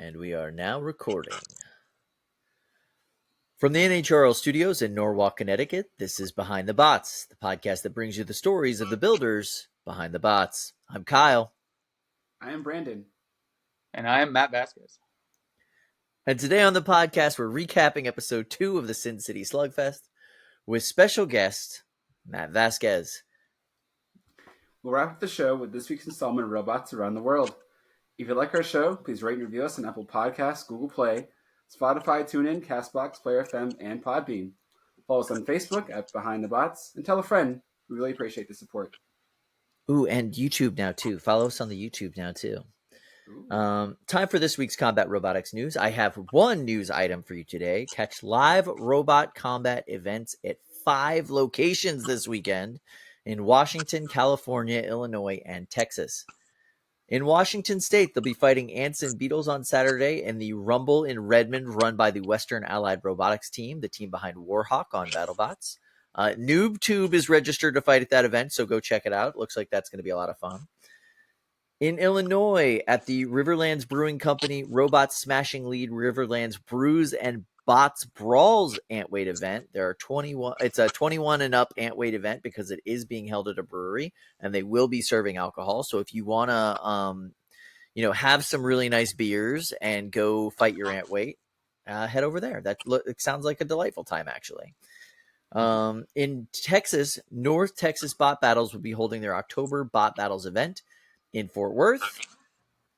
And we are now recording. From the NHRL studios in Norwalk, Connecticut, this is Behind the Bots, the podcast that brings you the stories of the builders behind the bots. I'm Kyle. I am Brandon. And I am Matt Vasquez. And today on the podcast, we're recapping episode 2 of the Sin City Slugfest with special guest Matt Vasquez. We'll wrap up the show with this week's installment of Robots Around the World. If you like our show, please rate and review us on Apple Podcasts, Google Play, Spotify, TuneIn, CastBox, Player FM, and Podbean. Follow us on Facebook at Behind the Bots, and tell a friend. We really appreciate the support. Ooh, and YouTube now too. Follow us on the YouTube now too. Time for this week's combat robotics news. I have one news item for you today. Catch live robot combat events at 5 locations this weekend in Washington, California, Illinois, and Texas. In Washington State, they'll be fighting ants and beetles on Saturday in the Rumble in Redmond run by the Western Allied Robotics team, the team behind Warhawk on BattleBots. NoobTube is registered to fight at that event, so go check it out. Looks like that's going to be a lot of fun. In Illinois, at the Riverlands Brewing Company Robots Smashing Lead Riverlands Brews and Bots Brawls Antweight event. There are 21. It's a 21 and up Antweight event because it is being held at a brewery, and they will be serving alcohol. So if you want to, have some really nice beers and go fight your Antweight, head over there. It sounds like a delightful time, actually. In Texas, North Texas Bot Battles will be holding their October Bot Battles event in Fort Worth.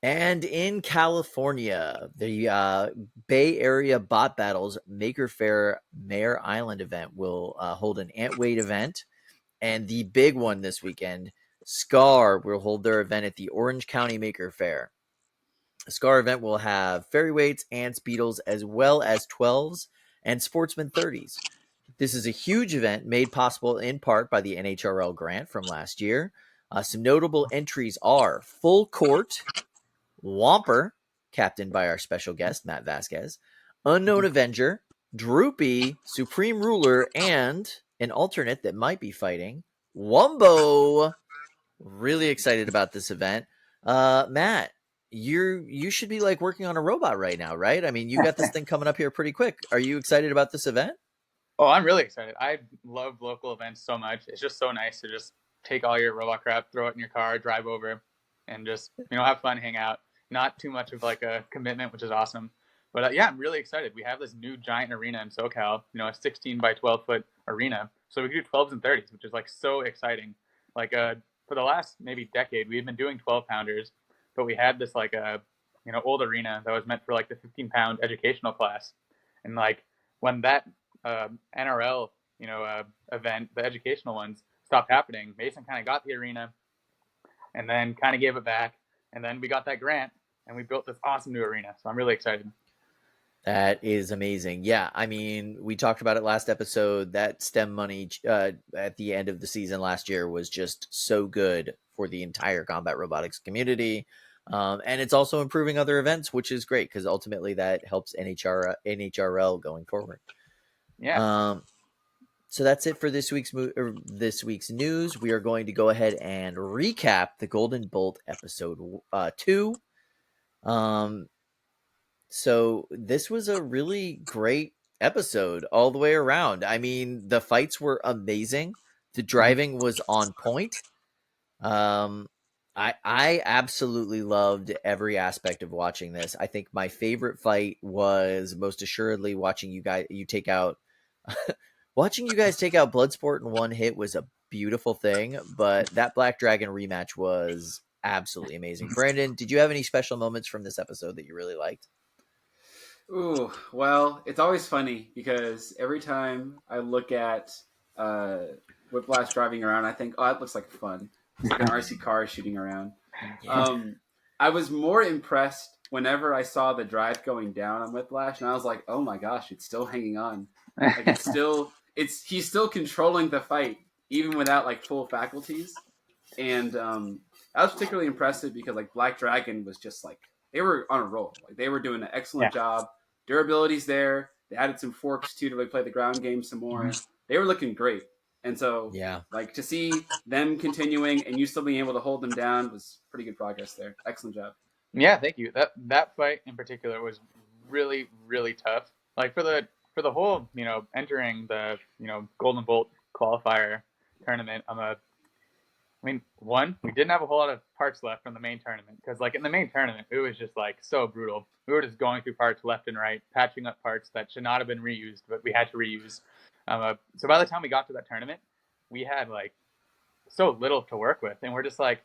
And in California, the Bay Area Bot Battles Maker Faire Mare Island event will hold an Antweight event. And the big one this weekend, SCAR, will hold their event at the Orange County Maker Faire. The SCAR event will have fairy weights, ants, beetles, as well as 12s and sportsman 30s. This is a huge event made possible in part by the NHRL grant from last year. Some notable entries are Full Court, Whomper, captained by our special guest, Matt Vasquez, Unknown Avenger, Droopy, Supreme Ruler, and an alternate that might be fighting, Wumbo. Really excited about this event. Matt, you should be like working on a robot right now, right? I mean, you got this thing coming up here pretty quick. Are you excited about this event? Oh, I'm really excited. I love local events so much. It's just so nice to just take all your robot crap, throw it in your car, drive over, and just, have fun, hang out. Not too much of like a commitment, which is awesome. But I'm really excited. We have this new giant arena in SoCal, a 16 by 12 foot arena. So we can do 12s and 30s, which is like so exciting. Like for the last maybe decade, we've been doing 12 pounders, but we had this like old arena that was meant for like the 15-pound educational class. And like when that NRL, event, the educational ones stopped happening, Mason kind of got the arena and then kind of gave it back. And then we got that grant and we built this awesome new arena. So I'm really excited. That is amazing. Yeah, I mean, we talked about it last episode. That STEM money at the end of the season last year was just so good for the entire combat robotics community. And it's also improving other events, which is great because ultimately that helps NHRL going forward. Yeah. So that's it for this week's news. We are going to go ahead and recap the Golden Bolt episode 2. So this was a really great episode all the way around. I mean, the fights were amazing. The driving was on point. I absolutely loved every aspect of watching this. I think my favorite fight was most assuredly watching you guys take out Bloodsport in one hit was a beautiful thing, but that Black Dragon rematch was absolutely amazing. Brandon, did you have any special moments from this episode that you really liked? Ooh, well, it's always funny because every time I look at Whiplash driving around, I think, oh, that looks like fun. It's like an RC car shooting around. Yeah. I was more impressed whenever I saw the drive going down on Whiplash, and I was like, oh my gosh, it's still hanging on. Like he's still controlling the fight even without like full faculties. And I was particularly impressive because like Black Dragon was just like they were on a roll. Like they were doing an excellent job. Durability's there. They added some forks too to like play the ground game some more. Mm-hmm. They were looking great. And so like to see them continuing and you still being able to hold them down was pretty good progress there. Excellent job. Yeah, thank you. That fight in particular was really, really tough. Like for the whole, entering the, Golden Bolt qualifier tournament, I mean, one, we didn't have a whole lot of parts left from the main tournament because, like, in the main tournament, it was just like so brutal. We were just going through parts left and right, patching up parts that should not have been reused, but we had to reuse. So by the time we got to that tournament, we had like so little to work with, and we're just like.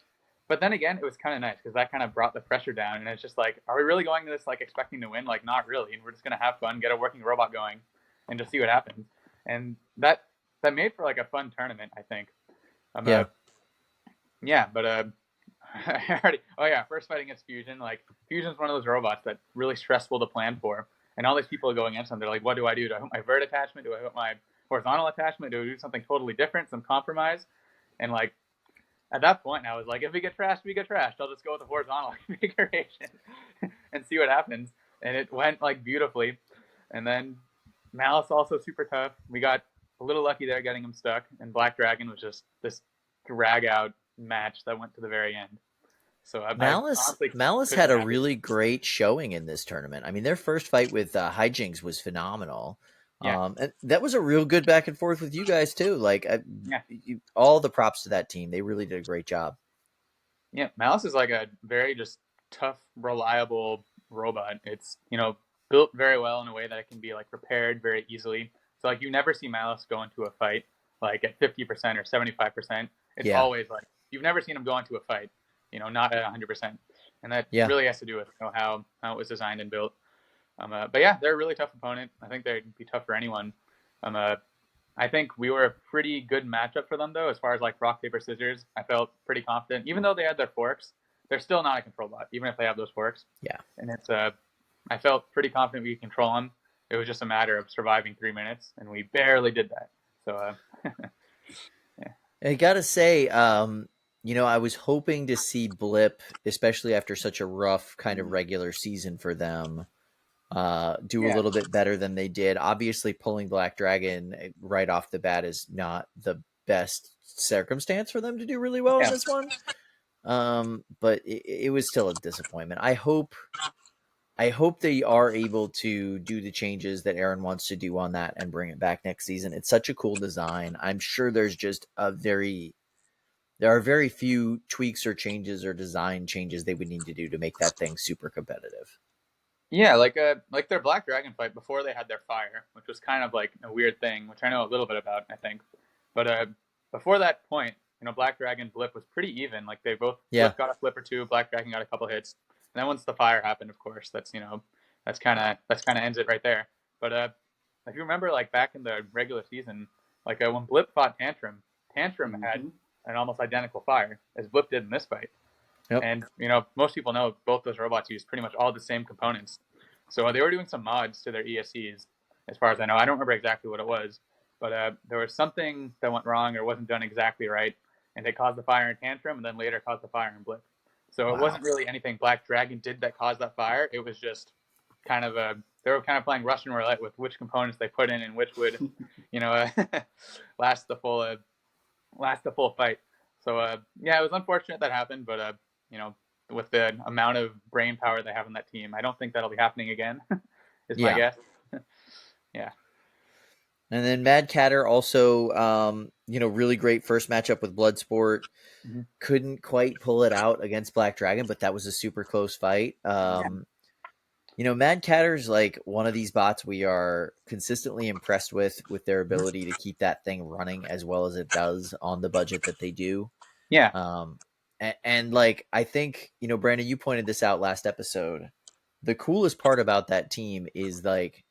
But then again, it was kind of nice because that kind of brought the pressure down, and it's just like, are we really going to this like expecting to win? Like, not really. And we're just gonna have fun, get a working robot going, and just see what happens. And that made for like a fun tournament, I think. Yeah. Yeah, but I already. Oh yeah, first fight against Fusion. Like Fusion's one of those robots that's really stressful to plan for, and all these people are going against them. They're like, "What do I do? Do I hook my vert attachment? Do I hook my horizontal attachment? Do I do something totally different, some compromise?" And like at that point, I was like, "If we get trashed, we get trashed. I'll just go with the horizontal configuration and see what happens." And it went like beautifully. And then Malice also super tough. We got a little lucky there getting him stuck, and Black Dragon was just this drag out match that went to the very end. So I honestly Malice couldn't had a have really great showing in this tournament. I mean, their first fight with Hijinks was phenomenal. Yeah, And that was a real good back and forth with you guys too. Like, yeah, all the props to that team. They really did a great job. yeah. Malice is like a very just tough, reliable robot. It's built very well in a way that it can be like repaired very easily. So like you never see Malice go into a fight like at 50% or 75%. It's Yeah, always like you've never seen him go into a fight, not at 100%, and that yeah. really has to do with how it was designed and built. But yeah, they're a really tough opponent. I think they'd be tough for anyone. I think we were a pretty good matchup for them though, as far as like rock paper scissors. I felt pretty confident, even though they had their forks. They're still not a control bot, even if they have those forks. Yeah. And it's I felt pretty confident we could control them. It was just a matter of surviving 3 minutes, and we barely did that. So yeah. I gotta say, I was hoping to see Blip, especially after such a rough kind of regular season for them, do a Yeah. little bit better than they did. Obviously, pulling Black Dragon right off the bat is not the best circumstance for them to do really well in Yeah. this one. But it was still a disappointment. I hope they are able to do the changes that Aaron wants to do on that and bring it back next season. It's such a cool design. I'm sure there are very few tweaks or changes or design changes they would need to do to make that thing super competitive. Yeah, like their Black Dragon fight before they had their fire, which was kind of like a weird thing, which I know a little bit about, I think. But before that point, Black Dragon Blip was pretty even. Like they both Yeah. Blip got a flip or two, Black Dragon got a couple hits. And then once the fire happened, of course, that's kind of ends it right there. But if you remember, like back in the regular season, like when Blip fought Tantrum, Tantrum had an almost identical fire as Blip did in this fight. Yep. And most people know both those robots use pretty much all the same components. So they were doing some mods to their ESCs, as far as I know. I don't remember exactly what it was, but there was something that went wrong or wasn't done exactly right, and it caused the fire in Tantrum, and then later caused the fire in Blip. So It wasn't really anything Black Dragon did that caused that fire. It was just kind of they were kind of playing Russian roulette with which components they put in and which would, last the full fight. So yeah, it was unfortunate that happened, but with the amount of brain power they have on that team, I don't think that'll be happening again. Is my guess. Yeah. And then Mad Catter also, really great first matchup with Bloodsport. Mm-hmm. Couldn't quite pull it out against Black Dragon, but that was a super close fight. Mad Catter's like one of these bots we are consistently impressed with their ability to keep that thing running as well as it does on the budget that they do. Yeah. And like, I think, Brandon, you pointed this out last episode. The coolest part about that team is like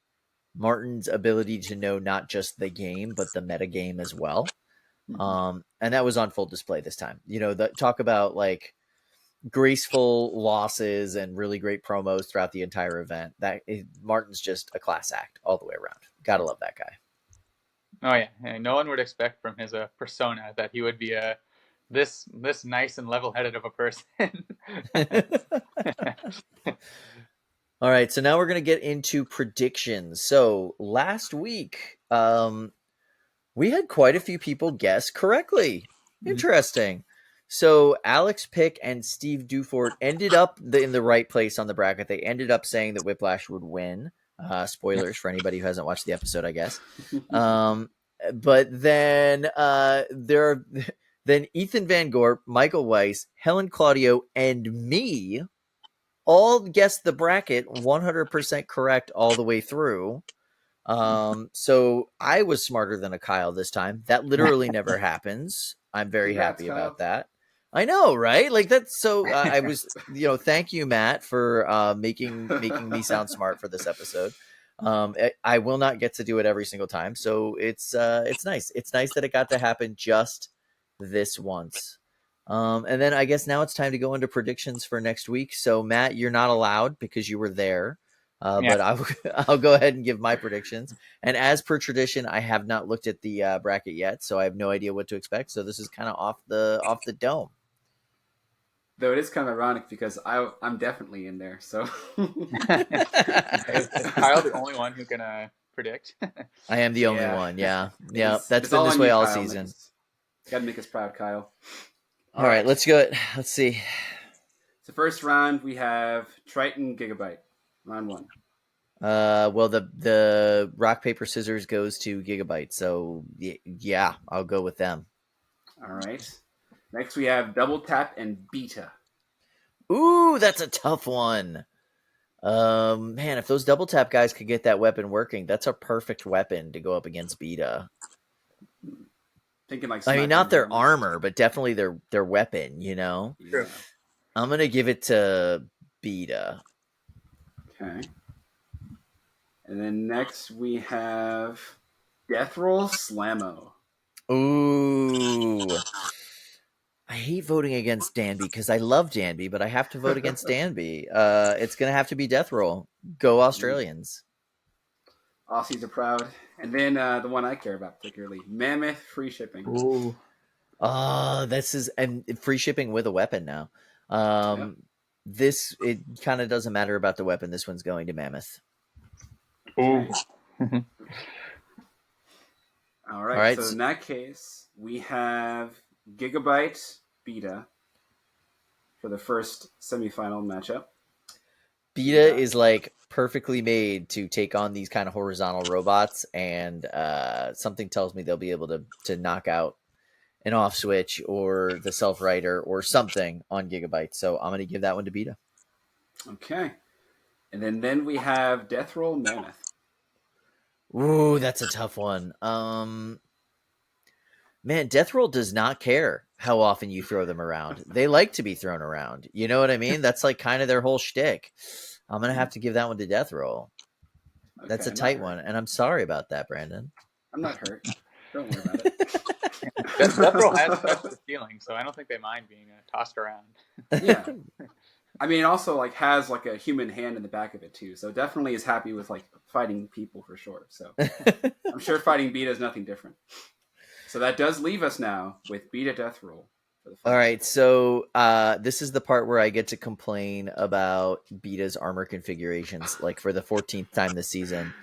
Martin's ability to know not just the game, but the meta game as well. And that was on full display this time. Talk about like graceful losses and really great promos throughout the entire event. Martin's just a class act all the way around. Gotta love that guy. Oh yeah. And no one would expect from his persona that he would be this nice and level-headed of a person. All right, so now we're going to get into predictions. So last week, we had quite a few people guess correctly. Interesting. So Alex Pick and Steve Dufort ended up in the right place on the bracket. They ended up saying that Whiplash would win. Spoilers for anybody who hasn't watched the episode, I guess. But then then Ethan Van Gorp, Michael Weiss, Helen Claudio, and me all guessed the bracket 100% correct all the way through. So I was smarter than a Kyle this time. That literally never happens. I'm very Congrats, happy Kyle. about that. I know, right? Like that's so. I was, thank you, Matt, for making me sound smart for this episode. I will not get to do it every single time, so it's nice. It's nice that it got to happen just this once. And then I guess now it's time to go into predictions for next week. So Matt, you're not allowed because you were there. But I'll go ahead and give my predictions. And as per tradition, I have not looked at the bracket yet, so I have no idea what to expect. So this is kind of off the dome. Though it is kind of ironic because I'm definitely in there. So is Kyle the only one who can predict? I am the only one. Yeah. That's been this way all season. Got to make us proud, Kyle. All right, let's go. Let's see. So first round we have Triton Gigabyte. Round 1. Well, the rock paper scissors goes to Gigabyte, so yeah, I'll go with them. All right. Next we have Double Tap and Beta. Ooh, that's a tough one. Man, if those Double Tap guys could get that weapon working, that's a perfect weapon to go up against Beta. Thinking like I mean, not their armor, but definitely their weapon. Sure. I'm gonna give it to Beta. Okay. And then next we have Death Roll Slammo. Ooh. I hate voting against Danby because I love Danby, but I have to vote against Danby. It's going to have to be Death Roll. Go Australians. Aussies are proud. And then the one I care about particularly, Mammoth Free Shipping. Ooh. And free shipping with a weapon now. Yep. It kind of doesn't matter about the weapon. This one's going to Mammoth. Okay. All right. So in that case, we have Gigabyte Beta for the first semifinal matchup. Beta is like perfectly made to take on these kind of horizontal robots, and something tells me they'll be able to knock out an off switch or the self rider or something on Gigabyte. So I'm going to give that one to Beta. Okay. And then we have Death Roll Mammoth. Ooh, that's a tough one. Man, Death Roll does not care how often you throw them around. They like to be thrown around. You know what I mean? That's like kind of their whole shtick. I'm going to have to give that one to Death Roll. Okay, that's a tight one, and I'm sorry about that, Brandon. I'm not hurt. Don't worry about it. Death Roll has touched the ceiling, so I don't think they mind being tossed around. Yeah. I mean, it also like has like a human hand in the back of it too, so definitely is happy with like fighting people for sure. So I'm sure fighting Beta is nothing different. So that does leave us now with Beta Death Roll. All right, so this is the part where I get to complain about Beta's armor configurations, like for the 14th time this season.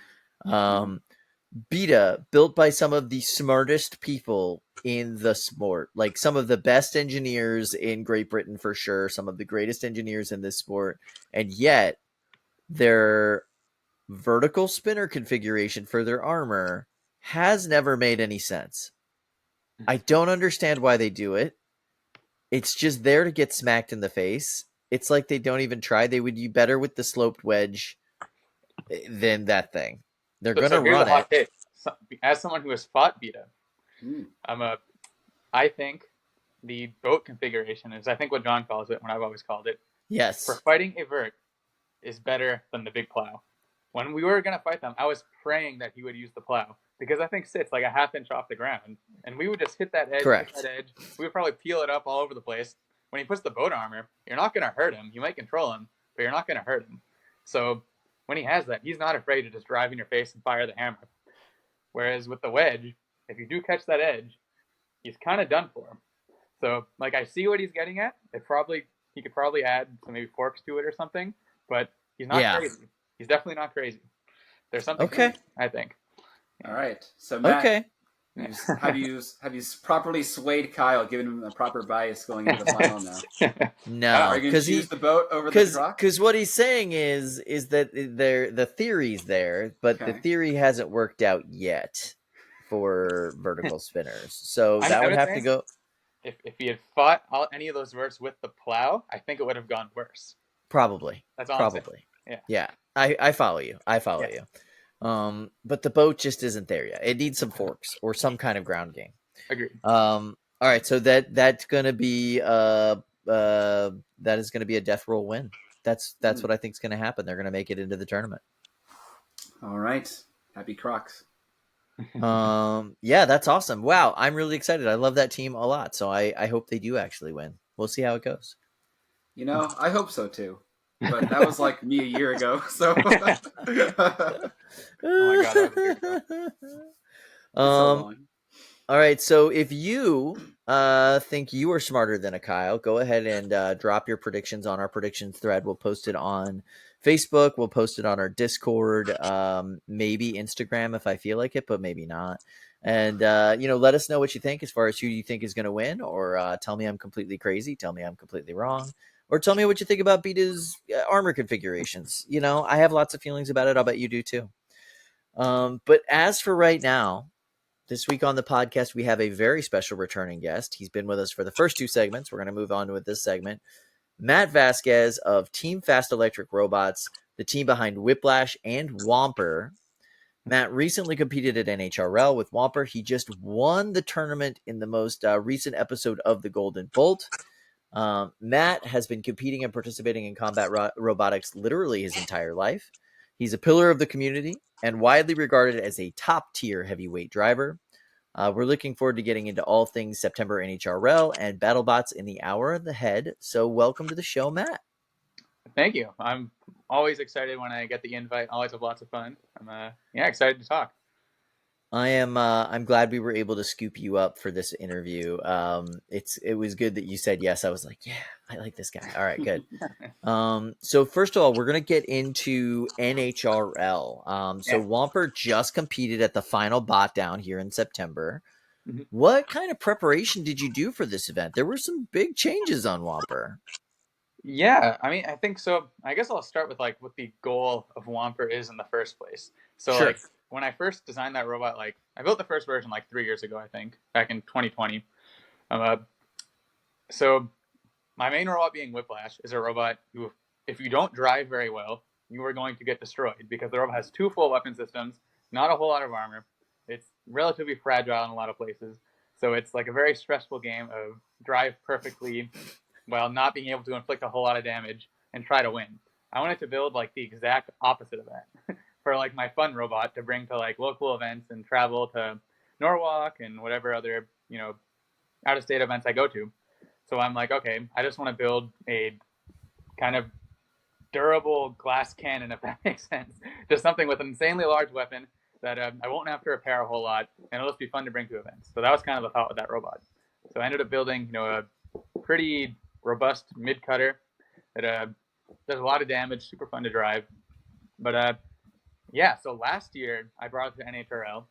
Beta, built by some of the smartest people in the sport, like some of the best engineers in Great Britain for sure, some of the greatest engineers in this sport, and yet their vertical spinner configuration for their armor has never made any sense. I don't understand why they do it. It's just there to get smacked in the face. It's like they don't even try. They would do better with the sloped wedge than that thing. They're going to run it. Take. As someone who has fought Beta, I think the boat configuration is, I think what John calls it, when I've always called it. Yes. For fighting a vert is better than the big plow. When we were going to fight them, I was praying that he would use the plow because I think sits like a half inch off the ground, and we would just hit that edge. Correct. Hit that edge. We would probably peel it up all over the place. When he puts the boat armor, you're not going to hurt him. You might control him, but you're not going to hurt him. So when he has that, he's not afraid to just drive in your face and fire the hammer. Whereas with the wedge, if you do catch that edge, he's kind of done for. So, like, I see what he's getting at. He could probably add some maybe forks to it or something, but he's not crazy. He's definitely not crazy. There's something okay. I think. All right. So Matt, Have you properly swayed Kyle, giving him a proper bias going into the final now? No, Are you going to choose the boat over the truck? Because what he's saying is that the theory's there, but the theory hasn't worked out yet for vertical spinners. So that would have to go. If he had fought any of those verts with the plow, I think it would have gone worse. Probably. That's all probably. Yeah. I follow you. You. But the boat just isn't there yet. It needs some forks or some kind of ground game. Agreed. All right, so that's gonna be that is gonna be a death roll win. That's what I think is gonna happen. They're gonna make it into the tournament. All right, happy Crocs. Yeah, that's awesome. Wow, I'm really excited. I love that team a lot. So I hope they do actually win. We'll see how it goes. You know, I hope so too. But that was like me a year ago. So oh my god, that was a year ago. All right, so if you think you are smarter than a Kyle, go ahead and drop your predictions on our predictions thread. We'll post it on Facebook. We'll post it on our Discord, maybe Instagram if I feel like it, but maybe not. And, let us know what you think as far as who you think is going to win, or tell me I'm completely crazy. Tell me I'm completely wrong. Or tell me what you think about Beta's armor configurations. I have lots of feelings about it. I'll bet you do too. But as for right now, this week on the podcast, we have a very special returning guest. He's been with us for the first two segments. We're going to move on with this segment. Matt Vasquez of Team Fast Electric Robots, the team behind Whiplash and Whomper. Matt recently competed at NHRL with Whomper. He just won the tournament in the most recent episode of the Golden Bolt. Matt has been competing and participating in combat robotics literally his entire life. He's a pillar of the community and widely regarded as a top-tier heavyweight driver. We're looking forward to getting into all things September NHRL and BattleBots in the hour ahead. So welcome to the show, Matt. Thank you. I'm always excited when I get the invite. Always have lots of fun. I'm excited to talk. I'm glad we were able to scoop you up for this interview. It was good that you said yes. I was like, yeah, I like this guy. All right, good. So first of all, we're gonna get into NHRL. So Whomper just competed at the final bot down here in September. Mm-hmm. What kind of preparation did you do for this event? There were some big changes on Whomper. Yeah, I mean, I think so. I guess I'll start with what the goal of Whomper is in the first place. So sure. When I first designed that robot, I built the first version 3 years ago, I think, back in 2020. So my main robot being Whiplash is a robot who, if you don't drive very well, you are going to get destroyed because the robot has 2 full weapon systems, not a whole lot of armor. It's relatively fragile in a lot of places. So it's a very stressful game of drive perfectly while not being able to inflict a whole lot of damage and try to win. I wanted to build the exact opposite of that. For my fun robot to bring to local events and travel to Norwalk and whatever other out of state events I go to. So I'm okay, I just want to build a kind of durable glass cannon, if that makes sense. Just something with an insanely large weapon that I won't have to repair a whole lot, and it'll just be fun to bring to events. So that was kind of the thought with that robot. So I ended up building a pretty robust mid cutter that does a lot of damage, super fun to drive, but yeah, so last year I brought it to NHRL.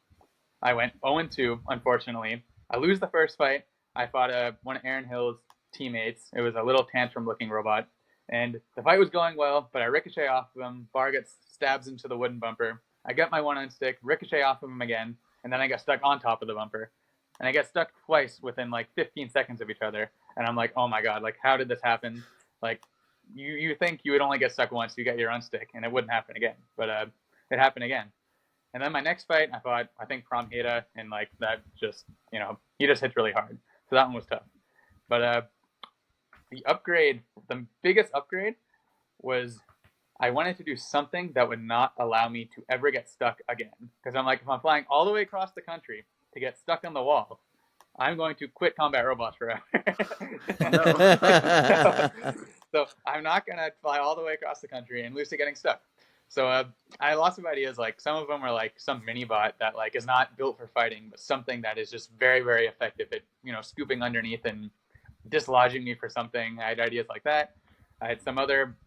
I went 0-2, unfortunately. I lose the first fight. I fought one of Aaron Hill's teammates. It was a little tantrum-looking robot. And the fight was going well, but I ricochet off of him. Bar gets stabs into the wooden bumper. I got my one-on stick, ricochet off of him again, and then I got stuck on top of the bumper. And I got stuck twice within 15 seconds of each other. And I'm oh my god, how did this happen? You think you would only get stuck once, you get your unstick, and it wouldn't happen again. But it happened again. And then my next fight, I fought, I think, Promheda, and that just, he just hits really hard. So that one was tough. But the biggest upgrade was I wanted to do something that would not allow me to ever get stuck again. Because I'm if I'm flying all the way across the country to get stuck on the wall, I'm going to quit combat robots forever. So I'm not going to fly all the way across the country and lose to getting stuck. So I had lots of ideas. Some of them are some mini bot that is not built for fighting, but something that is just very, very effective at scooping underneath and dislodging me for something. I had ideas like that. I had some other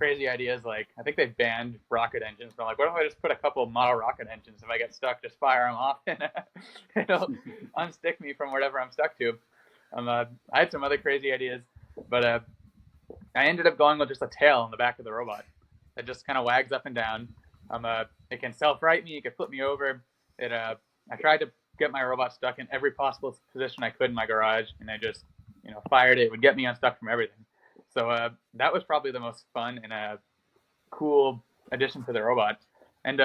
crazy ideas. Like, I think they've banned rocket engines. But I'm like, what if I just put a couple of model rocket engines? If I get stuck, just fire them off and it'll unstick me from whatever I'm stuck to. I had some other crazy ideas, but I ended up going with just a tail on the back of the robot that just kind of wags up and down. It can self-right me. It can flip me over. I tried to get my robot stuck in every possible position I could in my garage, and I just, fired it. It would get me unstuck from everything. So that was probably the most fun and a cool addition to the robot. And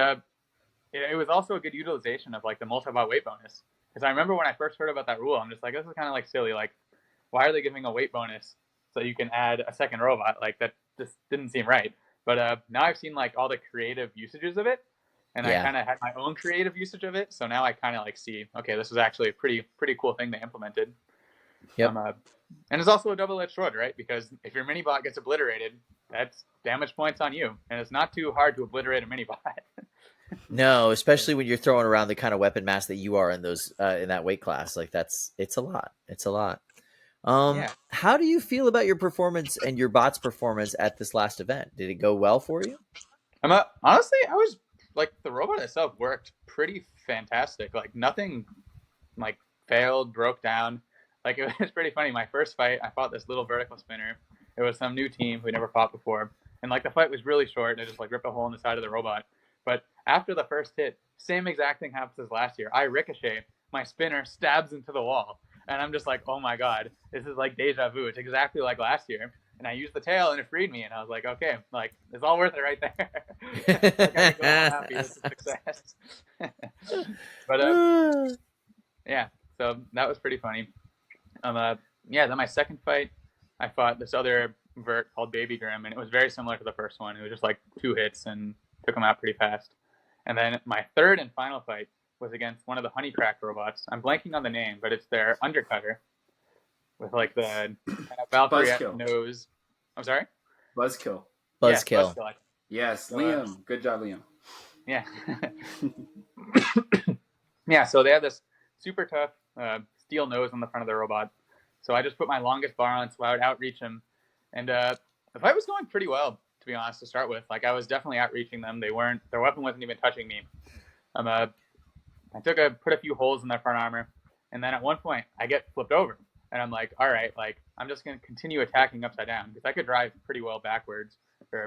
it was also a good utilization of like the multi-bot weight bonus. Because I remember when I first heard about that rule, I'm just like, this is kind of like silly. Like, why are they giving a weight bonus so you can add a second robot? Like, that just didn't seem right. But now I've seen like all the creative usages of it, and I kind of had my own creative usage of it. So now I kind of like see, okay, this is actually a pretty cool thing they implemented. Yep. And it's also a double-edged sword, right? Because if your mini bot gets obliterated, that's damage points on you, and it's not too hard to obliterate a mini bot. No, especially when you're throwing around the kind of weapon mass that you are in those in that weight class. Like it's a lot. It's a lot. How do you feel about your performance and your bot's performance at this last event? Did it go well for you? Honestly, I was like, the robot itself worked pretty fantastic. Like, nothing like failed, broke down. Like, it was pretty funny. My first fight, I fought this little vertical spinner. It was some new team who never fought before, and like the fight was really short. I just like ripped a hole in the side of the robot. But after the first hit, same exact thing happens as last year. I ricochet, my spinner stabs into the wall, and I'm just like, oh my god, this is like deja vu. It's exactly like last year. And I used the tail, and it freed me, and I was like, okay, like, it's all worth it right there. Like, I go happy. This is success. But yeah, so that was pretty funny. Then my second fight, I fought this other vert called Baby Grim, and it was very similar to the first one. It was just like 2 hits and took him out pretty fast. And then my third and final fight was against one of the Honeycrack robots. I'm blanking on the name, but it's their undercutter with like the kind of Valkyrie nose. I'm sorry? Buzzkill. Buzzkill. Yeah, Yes, Liam. Good job, Liam. Yeah. Yeah, so they have this super tough steel nose on the front of the robot. So I just put my longest bar on so I would outreach him. And the fight was going pretty well, to be honest, to start with. Like, I was definitely outreaching them. Their weapon wasn't even touching me. I put a few holes in their front armor, and then at one point I get flipped over, and I'm like, all right, like, I'm just going to continue attacking upside down, because I could drive pretty well backwards,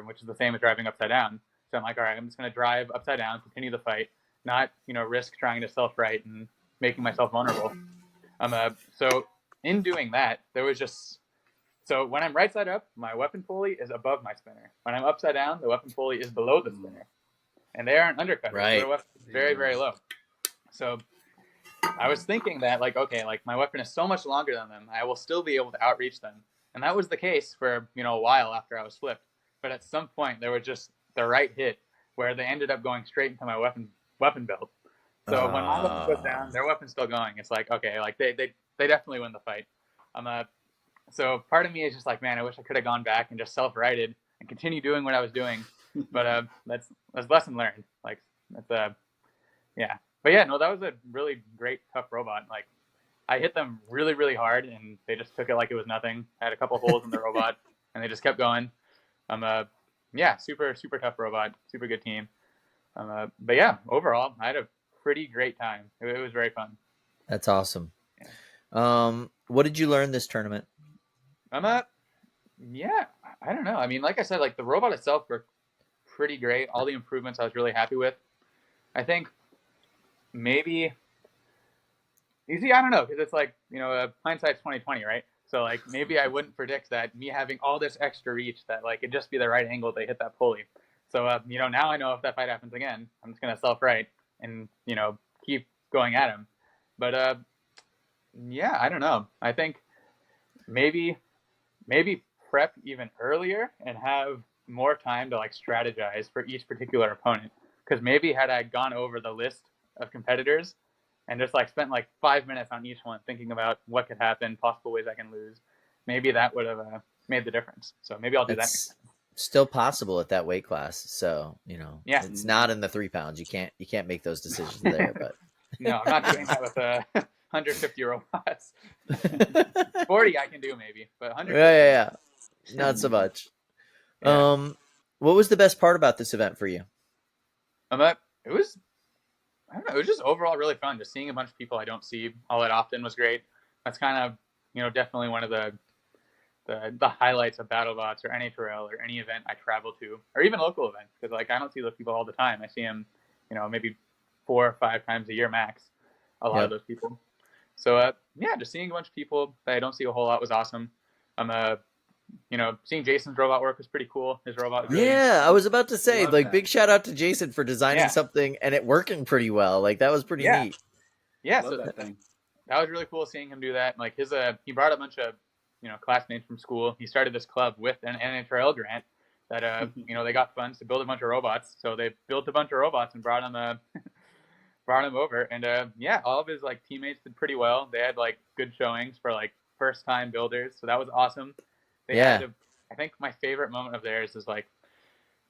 which is the same as driving upside down. So I'm like, all right, I'm just going to drive upside down, continue the fight, not, risk trying to self-right and making myself vulnerable. So in doing that, so when I'm right side up, my weapon pulley is above my spinner. When I'm upside down, the weapon pulley is below the spinner. And they aren't undercutters. Right. Their weapon is very, very low. So I was thinking that, like, okay, like, my weapon is so much longer than them, I will still be able to outreach them. And that was the case for, a while after I was flipped. But at some point, there was just the right hit where they ended up going straight into my weapon belt. So when my weapon goes down, their weapon's still going. It's like, okay, like, they definitely win the fight. So part of me is just like, man, I wish I could have gone back and just self-righted and continue doing what I was doing. But that's lesson learned. Like, that's yeah. But yeah, no, that was a really great, tough robot. Like, I hit them really, really hard, and they just took it like it was nothing. I had a couple holes in the robot, and they just kept going. Yeah, super, super tough robot, super good team. But yeah, overall, I had a pretty great time. It was very fun. That's awesome. Yeah. What did you learn this tournament? Yeah, I don't know. I mean, like I said, like, the robot itself worked pretty great. All the improvements I was really happy with. I don't know, because it's like, hindsight's 20/20, right? So, like, maybe I wouldn't predict that me having all this extra reach, that, like, it'd just be the right angle to hit that pulley. So, now I know if that fight happens again, I'm just going to self-right and, keep going at him. But, yeah, I don't know. I think maybe prep even earlier and have more time to, like, strategize for each particular opponent. Because maybe had I gone over the list of competitors and just, like, spent like 5 minutes on each one thinking about what could happen, possible ways I can lose, maybe that would have made the difference. So maybe I'll do that next time. Still possible at that weight class. So, yeah, it's not in the 3 pounds. You can't make those decisions there, but no, I'm not doing that with 150 robots. 40 I can do maybe, but 150. Yeah. Not so much. Yeah. What was the best part about this event for you? It was, I don't know, it was just overall really fun. Just seeing a bunch of people I don't see all that often was great. That's kind of, definitely one of the highlights of BattleBots or any trail or any event I travel to, or even local events, because like I don't see those people all the time. I see them, maybe 4 or 5 times a year max. A lot of those people. So yeah, just seeing a bunch of people that I don't see a whole lot was awesome. Seeing Jason's robot work was pretty cool. His robot was really I was about to say, Love like, that. big shout out to Jason for designing something and it working pretty well. Like, that was pretty neat. Yeah, Love that thing. That was really cool seeing him do that. Like he brought a bunch of classmates from school. He started this club with an NHRL grant that they got funds to build a bunch of robots. So they built a bunch of robots and brought them over. And all of his like teammates did pretty well. They had like good showings for like first time builders. So that was awesome. I think my favorite moment of theirs is like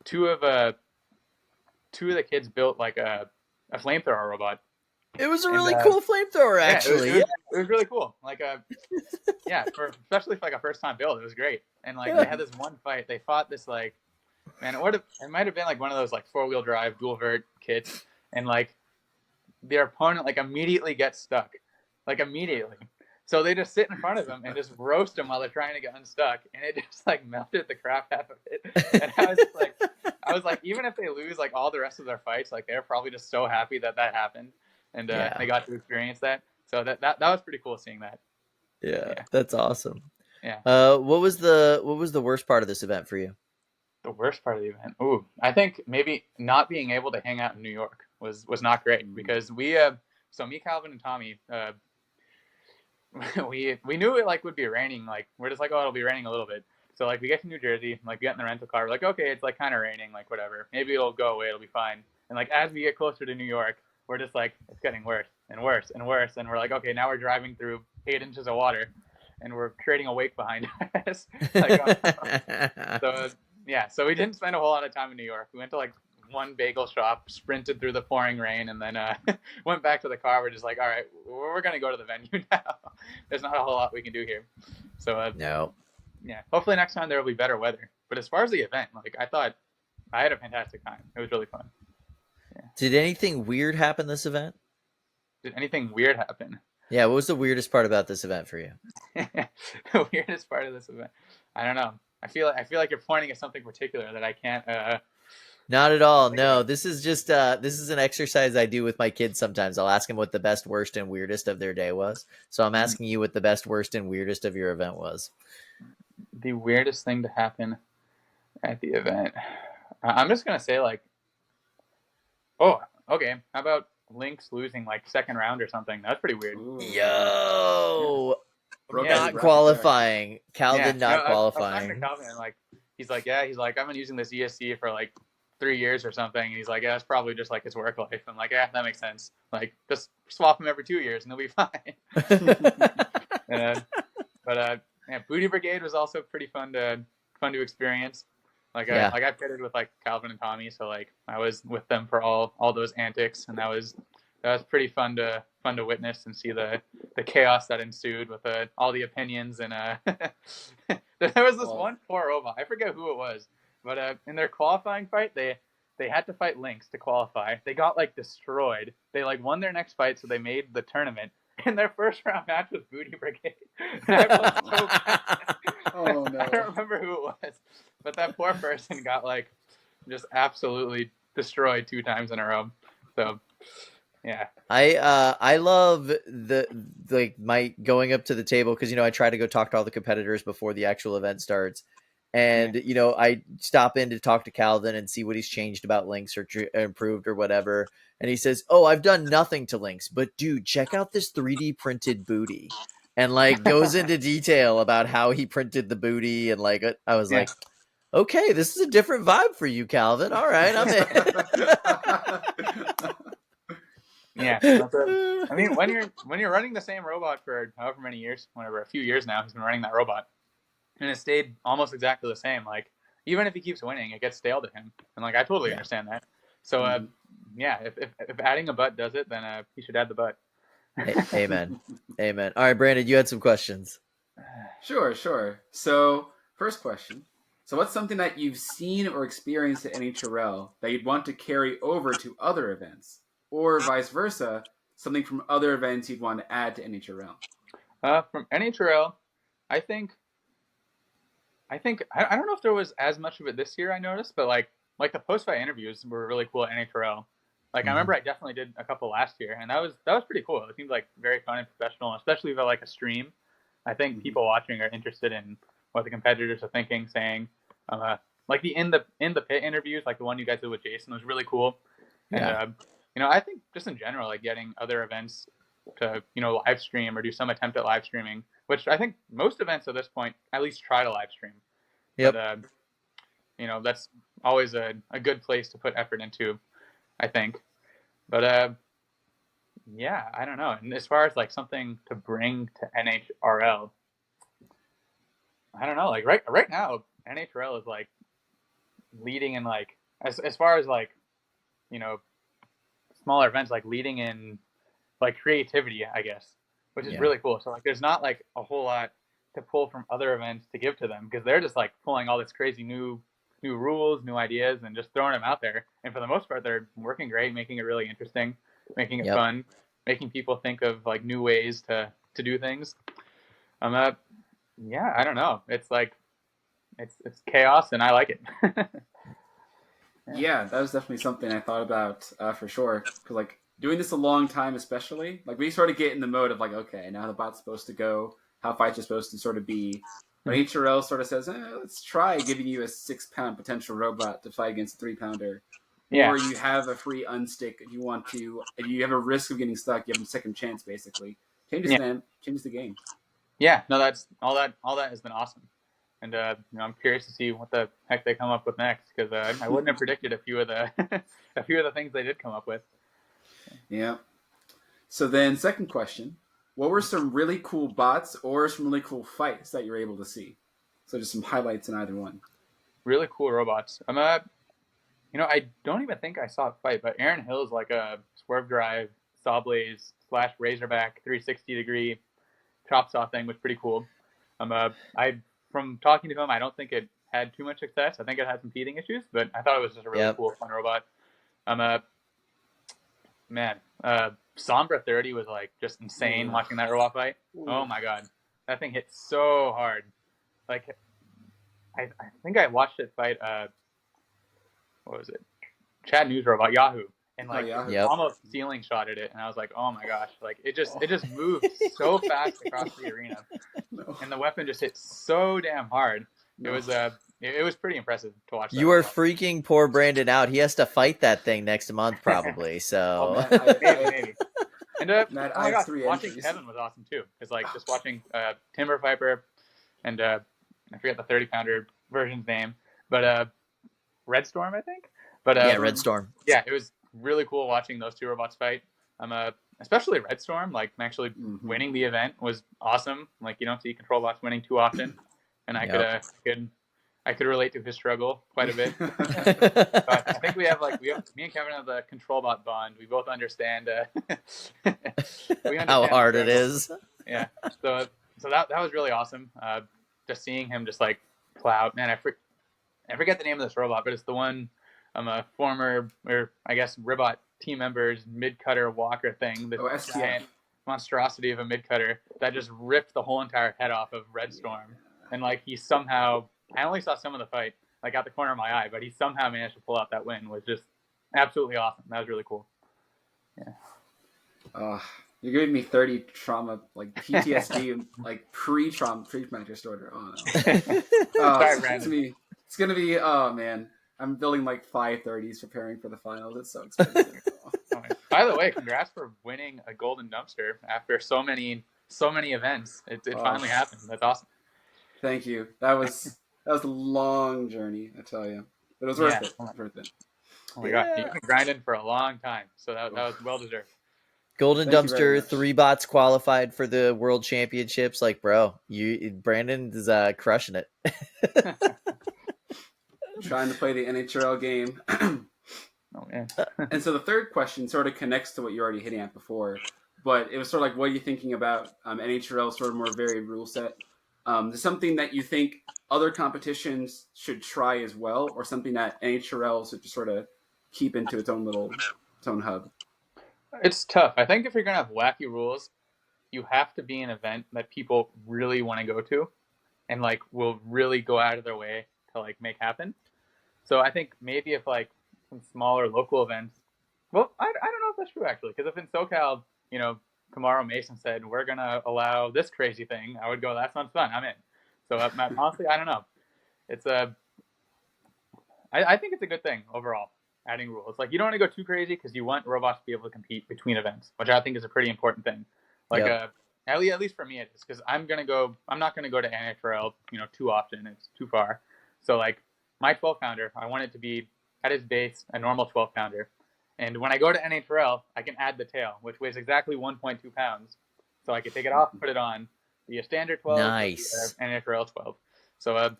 two of the kids built like a flamethrower robot. It was a really cool flamethrower, actually. It was really cool. Like, especially for like a first time build, it was great. And like they had this one fight. They fought this like, man, it might have been like one of those like 4-wheel drive dual vert kits, and like their opponent like immediately gets stuck, like immediately. So they just sit in front of him and just roast him while they're trying to get unstuck, and it just like melted the crap out of it. And I was like, even if they lose like all the rest of their fights, like they're probably just so happy that happened, and they got to experience that. So that was pretty cool seeing that. Yeah, that's awesome. Yeah. What was the worst part of this event for you? The worst part of the event? Ooh, I think maybe not being able to hang out in New York was not great, because we so me, Calvin, and Tommy, we knew it like would be raining. Like we're just like, oh, it'll be raining a little bit. So like we get to New Jersey, like we get in the rental car, we're like, okay, it's like kind of raining, like whatever, maybe it'll go away, it'll be fine. And like as we get closer to New York, we're just like, it's getting worse and worse and worse, and we're like, okay, now we're driving through 8 inches of water, and we're creating a wake behind us. So we didn't spend a whole lot of time in New York. We went to like one bagel shop, sprinted through the pouring rain, and then went back to the car. We're just like, all right, we're going to go to the venue now. There's not a whole lot we can do here. So no. Yeah, hopefully next time there will be better weather. But as far as the event, like I thought I had a fantastic time. It was really fun. Yeah. Did anything weird happen this event? Did anything weird happen? Yeah, what was the weirdest part about this event for you? The weirdest part of this event? I don't know. I feel like you're pointing at something particular that I can't Not at all. No, this is just this is an exercise I do with my kids sometimes. I'll ask them what the best, worst, and weirdest of their day was. So I'm asking you what the best, worst, and weirdest of your event was. The weirdest thing to happen at the event. I'm just gonna say like, oh, okay. How about Lynx losing like second round or something? That's pretty weird. Ooh. Yo, not qualifying. Calvin not qualifying. I Calvin, and like he's like, I've been using this ESC for like 3 years or something, and he's like, yeah, it's probably just like his work life. I'm like, yeah, that makes sense. Like, just swap him every 2 years and he'll be fine. But Booty Brigade was also pretty fun to experience. Like I pitted with like Calvin and Tommy, so like I was with them for all those antics, and that was pretty fun to witness and see the chaos that ensued with all the opinions. And there was this one poor robot, I forget who it was, but in their qualifying fight they had to fight Lynx to qualify. They got like destroyed. They like won their next fight, so they made the tournament. And their first round match was Booty Brigade. And I felt so bad. Oh no! I don't remember who it was, but that poor person got like just absolutely destroyed 2 times in a row. So yeah, I love the my going up to the table, because I try to go talk to all the competitors before the actual event starts, and I stop in to talk to Calvin and see what he's changed about Lynx or improved or whatever. And he says, "Oh, I've done nothing to Lynx, but dude, check out this 3D printed booty," and like goes into detail about how he printed the booty. And like I was like, okay, this is a different vibe for you, Calvin. All right, I'm in. Yeah, I mean, when you're running the same robot for however many years, a few years now, he's been running that robot, and it stayed almost exactly the same. Like, even if he keeps winning, it gets stale to him, and like I totally understand that. So if adding a butt does it, then he should add the butt. Amen. All right, Brandon, you had some questions. Sure. So first question. So what's something that you've seen or experienced at NHRL that you'd want to carry over to other events? Or vice versa, something from other events you'd want to add to NHRL? From NHRL, I think I don't know if there was as much of it this year. I noticed, but like the post fight interviews were really cool at NHRL. Like I remember I definitely did a couple last year, and that was pretty cool. It seemed like very fun and professional, especially for like a stream. I think people watching are interested in what the competitors are thinking, saying. Like the in the pit interviews, like the one you guys did with Jason, was really cool. Yeah. And I think just in general, like getting other events to live stream or do some attempt at live streaming, which I think most events at this point at least try to live stream. Yep. But that's always a good place to put effort into, I think. But yeah, I don't know. And as far as like something to bring to NHRL, I don't know. Like right now, NHRL is like leading in like as far as like smaller events, like leading in like creativity, I guess, which is really cool. So like there's not like a whole lot to pull from other events to give to them, because they're just like pulling all this crazy new rules, new ideas, and just throwing them out there. And for the most part, they're working great, making it really interesting, making it fun, making people think of like new ways to do things. Yeah, I don't know. It's like it's chaos, and I like it. Yeah, that was definitely something I thought about for sure. Because like doing this a long time, especially like we sort of get in the mode of like, okay, now the bot's supposed to go, how fights are supposed to sort of be. But HRL sort of says, let's try giving you a 6-pound potential robot to fight against a 3-pounder. Yeah. Or you have a free unstick if you want to, if you have a risk of getting stuck, you have a second chance basically. Changes the game. Yeah, no, that's all that has been awesome. And I'm curious to see what the heck they come up with next, because I wouldn't have predicted a few of the things they did come up with. Yeah. So then, second question: what were some really cool bots or some really cool fights that you're able to see? So just some highlights in either one. Really cool robots. I don't even think I saw a fight, but Aaron Hill's like a swerve drive, saw blaze / razorback 360-degree chop saw thing was pretty cool. From talking to him, I don't think it had too much success. I think it had some feeding issues, but I thought it was just a really cool, fun robot. Sombra 30 was like just insane watching that robot fight. Oh my god, that thing hit so hard. Like, I think I watched it fight. What was it? Chad News robot Yahoo, and like almost ceiling shot at it, and I was like, oh my gosh, like it just moved so fast across the arena, and the weapon just hit so damn hard. It was pretty impressive to watch. You are freaking poor Brandon out. He has to fight that thing next month probably. So maybe. And Matt, oh my gosh, watching Kevin was awesome too. It's like just watching Timber Viper and I forget the 30-pounder version's name, but Red Storm, I think. But Red Storm. Yeah, it was really cool watching those two robots fight. Especially Red Storm, like actually winning the event was awesome. Like you don't see control bots winning too often, and I could relate to his struggle quite a bit. But I think we have me and Kevin have the control bot bond. We both understand, how hard it is. Yeah. So that was really awesome. Just seeing him just like plow. Man, I forget the name of this robot, but it's the one a former, or I guess Ribot team member's mid-cutter walker thing. The giant monstrosity of a mid-cutter that just ripped the whole entire head off of Red Storm. And like he somehow, I only saw some of the fight, like out the corner of my eye, but he somehow managed to pull out that win. Was just absolutely awesome. That was really cool. Yeah. You're giving me 30 trauma, like PTSD, like pre-traumatic disorder. Oh no. Sorry, it's gonna be. Oh man, I'm building like 530s preparing for the finals. It's so expensive. By the way, congrats for winning a golden dumpster after so many events. It finally happened. That's awesome. Thank you. That was a long journey, I tell you, but it was worth it. Worth it. Oh my god, you've been grinding for a long time, so that was well deserved. Golden dumpster, 3 bots qualified for the world championships. Like, bro, Brandon is crushing it. Trying to play the NHRL game. Oh man. And so the third question sort of connects to what you're already hitting at before, but it was sort of like, what are you thinking about NHRL sort of more varied rule set? Is this something that you think other competitions should try as well, or something that NHRL should just sort of keep into its own hub? It's tough. I think if you're gonna have wacky rules, you have to be an event that people really want to go to, and like will really go out of their way to like make happen. So I think maybe if like some smaller local events, well, I don't know if that's true actually, because if in SoCal, tomorrow Mason said we're gonna allow this crazy thing, I would go, that sounds fun, I'm in. So honestly, I don't know. It's I think it's a good thing overall, adding rules. Like, you don't want to go too crazy because you want robots to be able to compete between events, which I think is a pretty important thing. Like, at least for me it is, because I'm not gonna go to NHRL, too often. It's too far. So like my 12 pounder, I want it to be at its base a normal 12 pounder. And when I go to NHRL, I can add the tail, which weighs exactly 1.2 pounds. So I can take it off, put it on, be a standard 12, nice, NHRL 12. So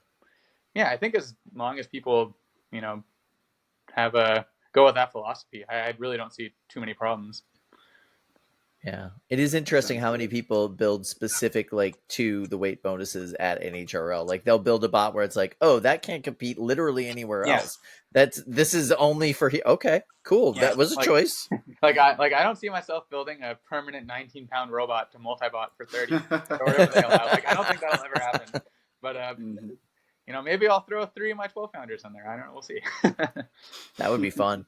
yeah, I think as long as people, have go with that philosophy, I really don't see too many problems. Yeah, it is interesting how many people build specific like to the weight bonuses at NHRL. Like they'll build a bot where it's like, oh, that can't compete literally anywhere else. This is only for Okay, cool. Yeah, that was a choice. I don't see myself building a permanent 19-pound robot to multi-bot for 30 or whatever they allow. Like I don't think that'll ever happen. But maybe I'll throw 3 of my 12 pounders in there. I don't know. We'll see. That would be fun.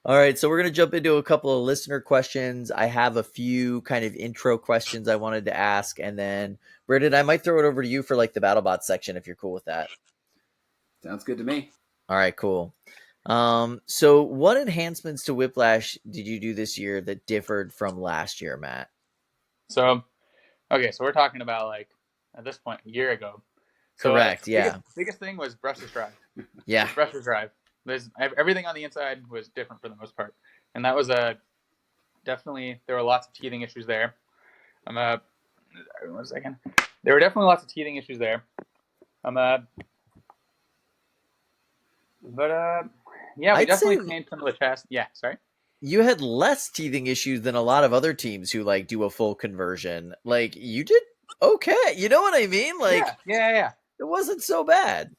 All right, so we're going to jump into a couple of listener questions. I have a few kind of intro questions I wanted to ask, and then, Brendan, I might throw it over to you for like the BattleBots section if you're cool with that. Sounds good to me. All right, cool. So what enhancements to Whiplash did you do this year that differed from last year, Matt? So we're talking about like, at this point, a year ago. So, correct, yeah. Biggest thing was brushless drive. Yeah. Brushless drive. Everything on the inside was different for the most part, and that was definitely, there were lots of teething issues there. 1 second. There were definitely lots of teething issues there. Yeah, we definitely changed some of the chassis. Yeah, sorry. You had less teething issues than a lot of other teams who like do a full conversion. Like you did okay. You know what I mean? Like yeah. It wasn't so bad.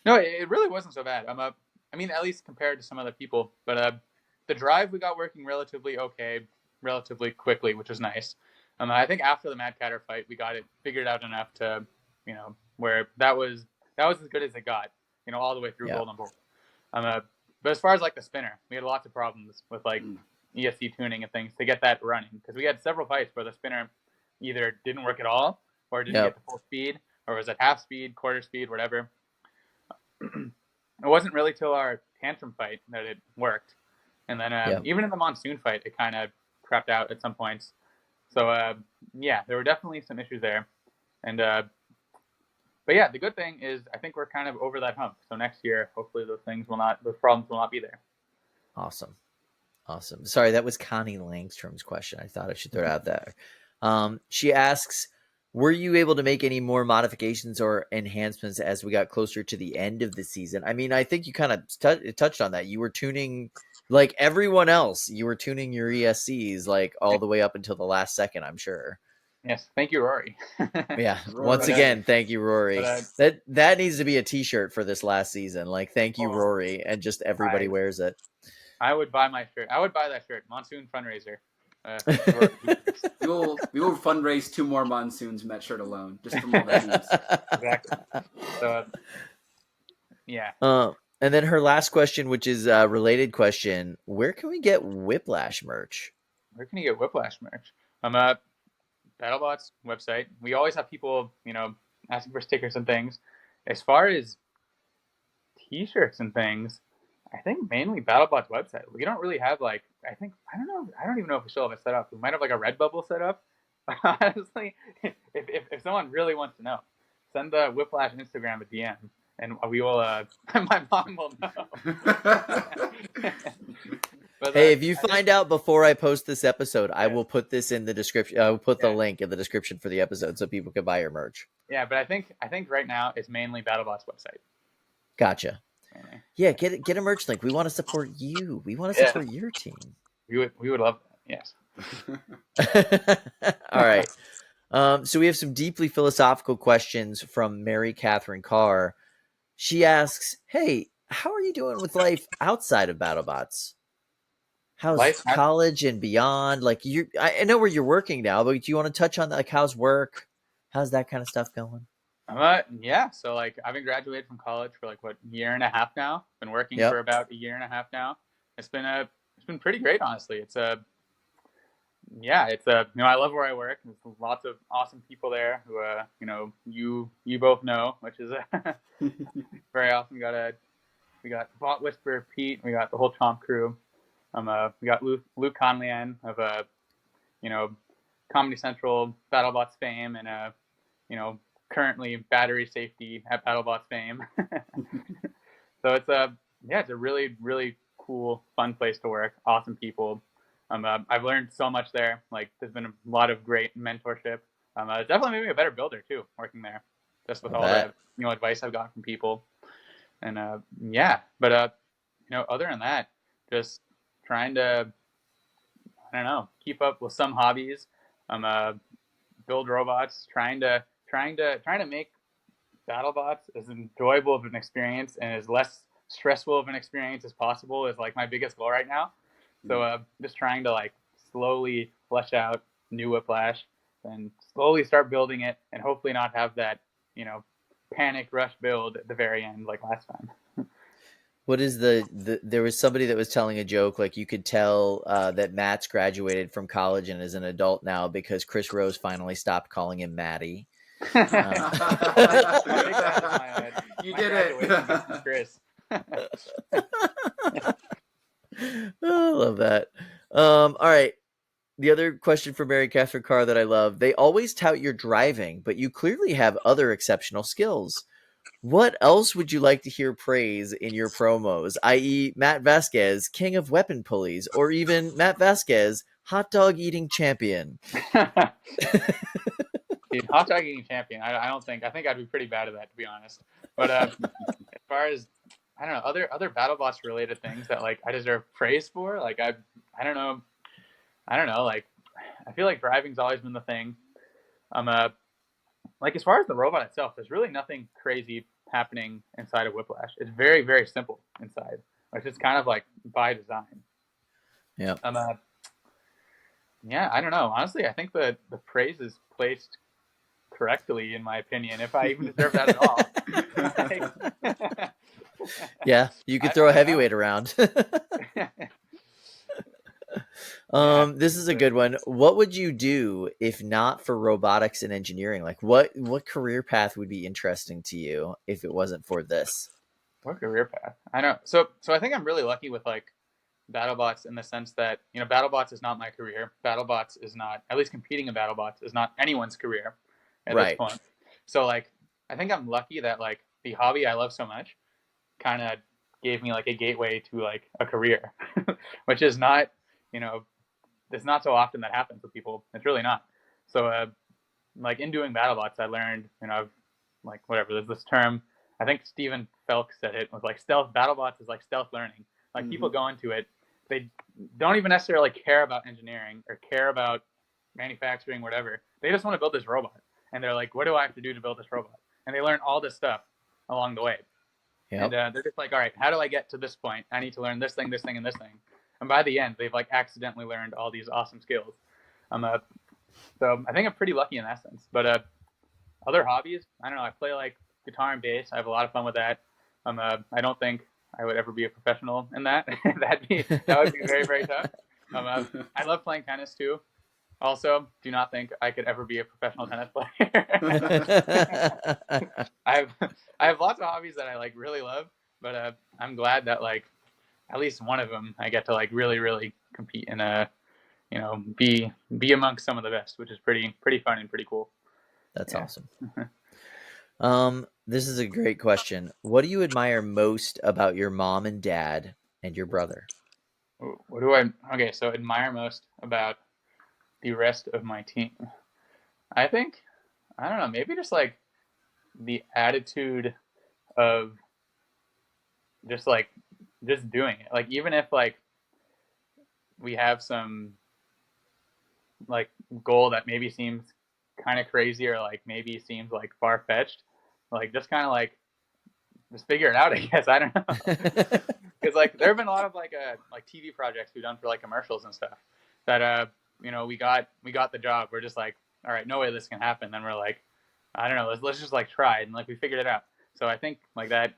No, it really wasn't so bad. I mean, at least compared to some other people. But the drive we got working relatively okay, relatively quickly, which was nice. I think after the Mad Catter fight, we got it figured out enough to, where that was as good as it got, all the way through Golden Bolt. But as far as like the spinner, we had lots of problems with like ESC tuning and things to get that running, because we had several fights where the spinner either didn't work at all, or didn't get the full speed, or was at half speed, quarter speed, whatever. It wasn't really till our tantrum fight that it worked, and then even in the monsoon fight, it kind of crapped out at some points. So yeah, there were definitely some issues there, and but yeah, the good thing is I think we're kind of over that hump. So next year, hopefully those problems will not be there. Awesome. Sorry, that was Connie Langstrom's question. I thought I should throw it out there. She asks, were you able to make any more modifications or enhancements as we got closer to the end of the season? I mean, I think you kind of touched on that. You were tuning, like everyone else, you were tuning your ESCs like all the way up until the last second, I'm sure. Yes. Thank you, Rory. Yeah. Once again, thank you, Rory. That needs to be a t-shirt for this last season. Like, thank you, Rory. And just everybody wears it. I would buy my shirt. I would buy that shirt. Monsoon fundraiser. We will fundraise 2 more monsoons from that shirt alone, just from all that news. Exactly. So, yeah. And then her last question, which is a related question: where can we get Whiplash merch? Where can you get Whiplash merch? BattleBots website. We always have people, asking for stickers and things. As far as T-shirts and things, I think mainly BattleBots website. We don't really have I don't know. I don't even know if we still have it set up. We might have like a Redbubble set up. Honestly, if someone really wants to know, send the Whiplash Instagram a DM, and we will. My mom will know. But, hey, if you find out before I post this episode, I will put this in the description. I will put the link in the description for the episode so people can buy your merch. Yeah, but I think right now it's mainly BattleBots website. Gotcha. Yeah, get a merch link. We want to support you. We want to support your team. We would love that. Yes. All right. So we have some deeply philosophical questions from Mary Catherine Carr. She asks, "Hey, how are you doing with life outside of BattleBots? How's Life, college and beyond? Like I know where you're working now, but do you want to touch on that? Like, how's work? How's that kind of stuff going?" yeah. So like, I've been graduated from college for like what, year and a half now. Been working for Yep. about a year and a half now. It's been pretty great, honestly. I love where I work. There's lots of awesome people there who you both know, which is very awesome. We got Bot Whisperer Pete. We got the whole Chomp crew. We got Luke Conlian of you know Comedy Central, BattleBots fame, and currently battery safety at BattleBots fame. So it's a really really cool, fun place to work. Awesome people. I've learned so much there. Like, there's been a lot of great mentorship. It's definitely made me a better builder too, working there, just with all the advice I've gotten from people. And other than that, just trying to, I don't know, keep up with some hobbies. Build robots, trying to make BattleBots as enjoyable of an experience and as less stressful of an experience as possible is like my biggest goal right now. So just trying to like slowly flesh out new Whiplash and slowly start building it, and hopefully not have that panic rush build at the very end like last time. What is there was somebody that was telling a joke, like you could tell that Matt's graduated from college and is an adult now because Chris Rose finally stopped calling him Matty. You did it. Chris. I love that. All right. The other question for Mary Catherine Carr that I love: they always tout your driving, but you clearly have other exceptional skills. What else would you like to hear praise in your promos, i.e. Matt Vasquez, king of weapon pulleys, or even Matt Vasquez, hot dog eating champion? Dude, hot dog eating champion. I think I'd be pretty bad at that, to be honest. But as far as, I don't know, other BattleBots related things that like I deserve praise for, like I don't know, like I feel like driving's always been the thing. Like, as far as the robot itself, there's really nothing crazy happening inside of Whiplash. It's very, very simple inside, which is kind of like by design. Yeah. Yeah, I don't know. Honestly, I think the praise is placed correctly, in my opinion, if I even deserve that at all. Yeah, you could throw a heavyweight around. This is a good one. What would you do if not for robotics and engineering? Like, what career path would be interesting to you if it wasn't for this? What career path? I know. So I think I'm really lucky with like BattleBots in the sense that BattleBots is not my career. BattleBots is not, at least competing in BattleBots is not anyone's career at this point. So like, I think I'm lucky that like the hobby I love so much kind of gave me like a gateway to like a career, which is not, it's not so often that happens with people. It's really not. So like in doing BattleBots, I learned, like whatever, there's this term, I think Stephen Felk said it, was like stealth. BattleBots is like stealth learning. Like people go into it, they don't even necessarily care about engineering or care about manufacturing, whatever. They just want to build this robot. And they're like, what do I have to do to build this robot? And they learn all this stuff along the way. Yep. And they're just like, all right, how do I get to this point? I need to learn this thing, and this thing. And by the end, they've like accidentally learned all these awesome skills. So I think I'm pretty lucky in that sense. But other hobbies, I don't know. I play like guitar and bass. I have a lot of fun with that. I don't think I would ever be a professional in that. That would be very, very tough. I love playing tennis too. Also, do not think I could ever be a professional tennis player. I have lots of hobbies that I like really love, but I'm glad that like at least one of them I get to like really, really compete and be amongst some of the best, which is pretty fun and pretty cool. That's awesome. This is a great question. What do you admire most about your mom and dad and your brother? So admire most about the rest of my team. I think, I don't know, maybe just like the attitude of just doing it. Like, even if like we have some like goal that maybe seems kind of crazy or like maybe seems like far fetched, like just kind of like just figure it out. I guess I don't know, because like there have been a lot of like TV projects we've done for like commercials and stuff that we got the job. We're just like, all right, no way this can happen. Then we're like, I don't know, let's just like try it, and like we figured it out. So I think like that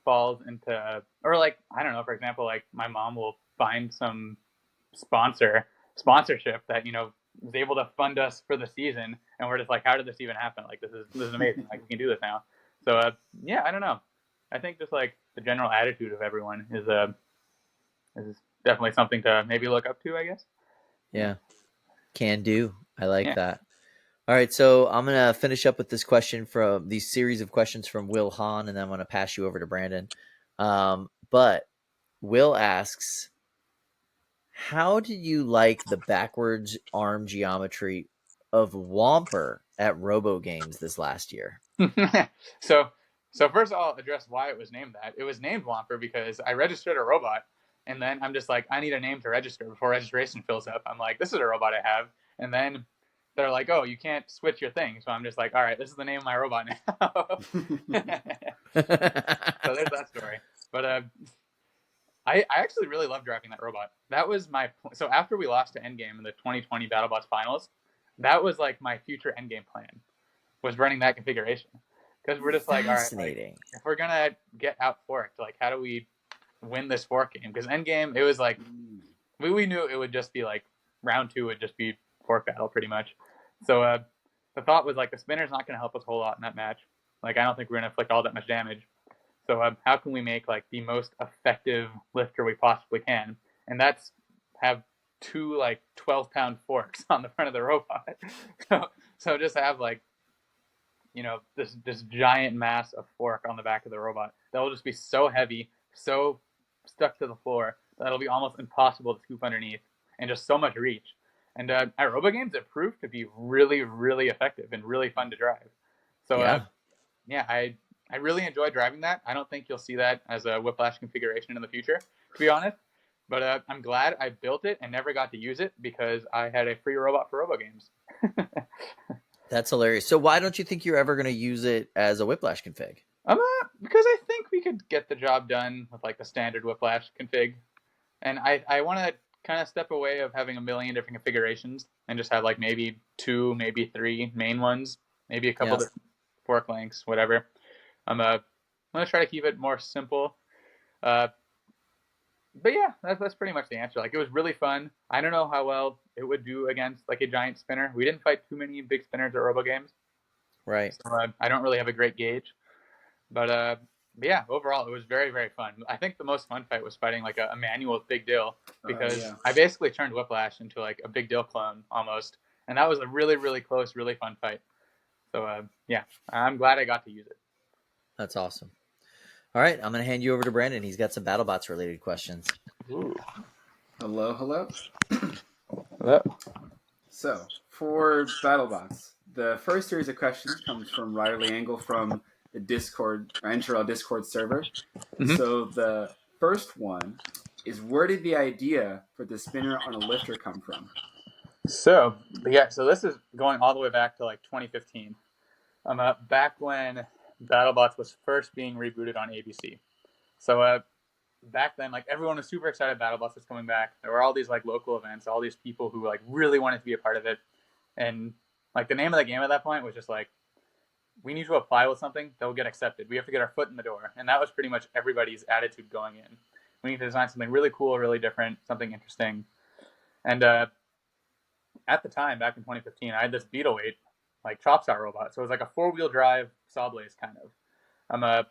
falls into, or like I don't know, for example, like my mom will find some sponsorship that is able to fund us for the season, and we're just like, how did this even happen? Like this is amazing. Like we can do this now. So yeah, I don't know. I think just like the general attitude of everyone is definitely something to maybe look up to, I guess. Yeah, can do. I like Yeah. that. All right, so I'm gonna finish up with this question from these series of questions from Will Hahn, and then I'm gonna pass you over to Brandon. But Will asks, how did you like the backwards arm geometry of Whomper at Robo Games this last year? so first I'll address why it was named that. It was named Whomper because I registered a robot, and then I'm just like, I need a name to register before registration fills up. I'm like, this is a robot I have, and then they're like, oh, you can't switch your thing. So I'm just like, all right, this is the name of my robot now. So there's that story. But I actually really love driving that robot. That was so after we lost to Endgame in the 2020 Battlebots finals, that was like my future Endgame plan, was running that configuration. Because we're just like, all right, like, if we're gonna get out forked, like how do we win this fork game? Because Endgame, it was like we knew it would just be like round 2 would just be fork battle pretty much. So the thought was like the spinner's not gonna help us a whole lot in that match. Like I don't think we're gonna inflict all that much damage. So how can we make like the most effective lifter we possibly can? And that's have 2 like 12-pound forks on the front of the robot. So just have like this giant mass of fork on the back of the robot that will just be so heavy, so stuck to the floor that it'll be almost impossible to scoop underneath, and just so much reach. And at Robo Games, it proved to be really, really effective and really fun to drive. So yeah, I really enjoy driving that. I don't think you'll see that as a Whiplash configuration in the future, to be honest. But I'm glad I built it and never got to use it because I had a free robot for Robo Games. That's hilarious. So why don't you think you're ever going to use it as a Whiplash config? Because I think we could get the job done with like the standard Whiplash config. And I want to kind of step away of having a million different configurations and just have like maybe 2, maybe 3 main ones, maybe a couple different fork lengths, whatever. I'm going to try to keep it more simple. But yeah, that's pretty much the answer. Like it was really fun. I don't know how well it would do against like a giant spinner. We didn't fight too many big spinners at Robo Games, right? So I don't really have a great gauge. But yeah, overall it was very, very fun. I think the most fun fight was fighting like a manual with Big Dill because I basically turned Whiplash into like a Big Dill clone almost, and that was a really, really close, really fun fight. So yeah, I'm glad I got to use it. That's awesome. All right, I'm going to hand you over to Brandon. He's got some BattleBots related questions. Ooh. Hello. Hello. So, for BattleBots, the first series of questions comes from Riley Angle from the Discord, or NTRL Discord server. Mm-hmm. So, the first one is, where did the idea for the spinner on a lifter come from? So this is going all the way back to like 2015. Back when BattleBots was first being rebooted on ABC. So back then, like everyone was super excited BattleBots was coming back. There were all these like local events, all these people who like really wanted to be a part of it. And like the name of the game at that point was just like, we need to apply with something that will get accepted. We have to get our foot in the door. And that was pretty much everybody's attitude going in. We need to design something really cool, really different, something interesting. And at the time, back in 2015, I had this Beetleweight like chop saw robot. So it was like a 4-wheel drive saw blades kind of.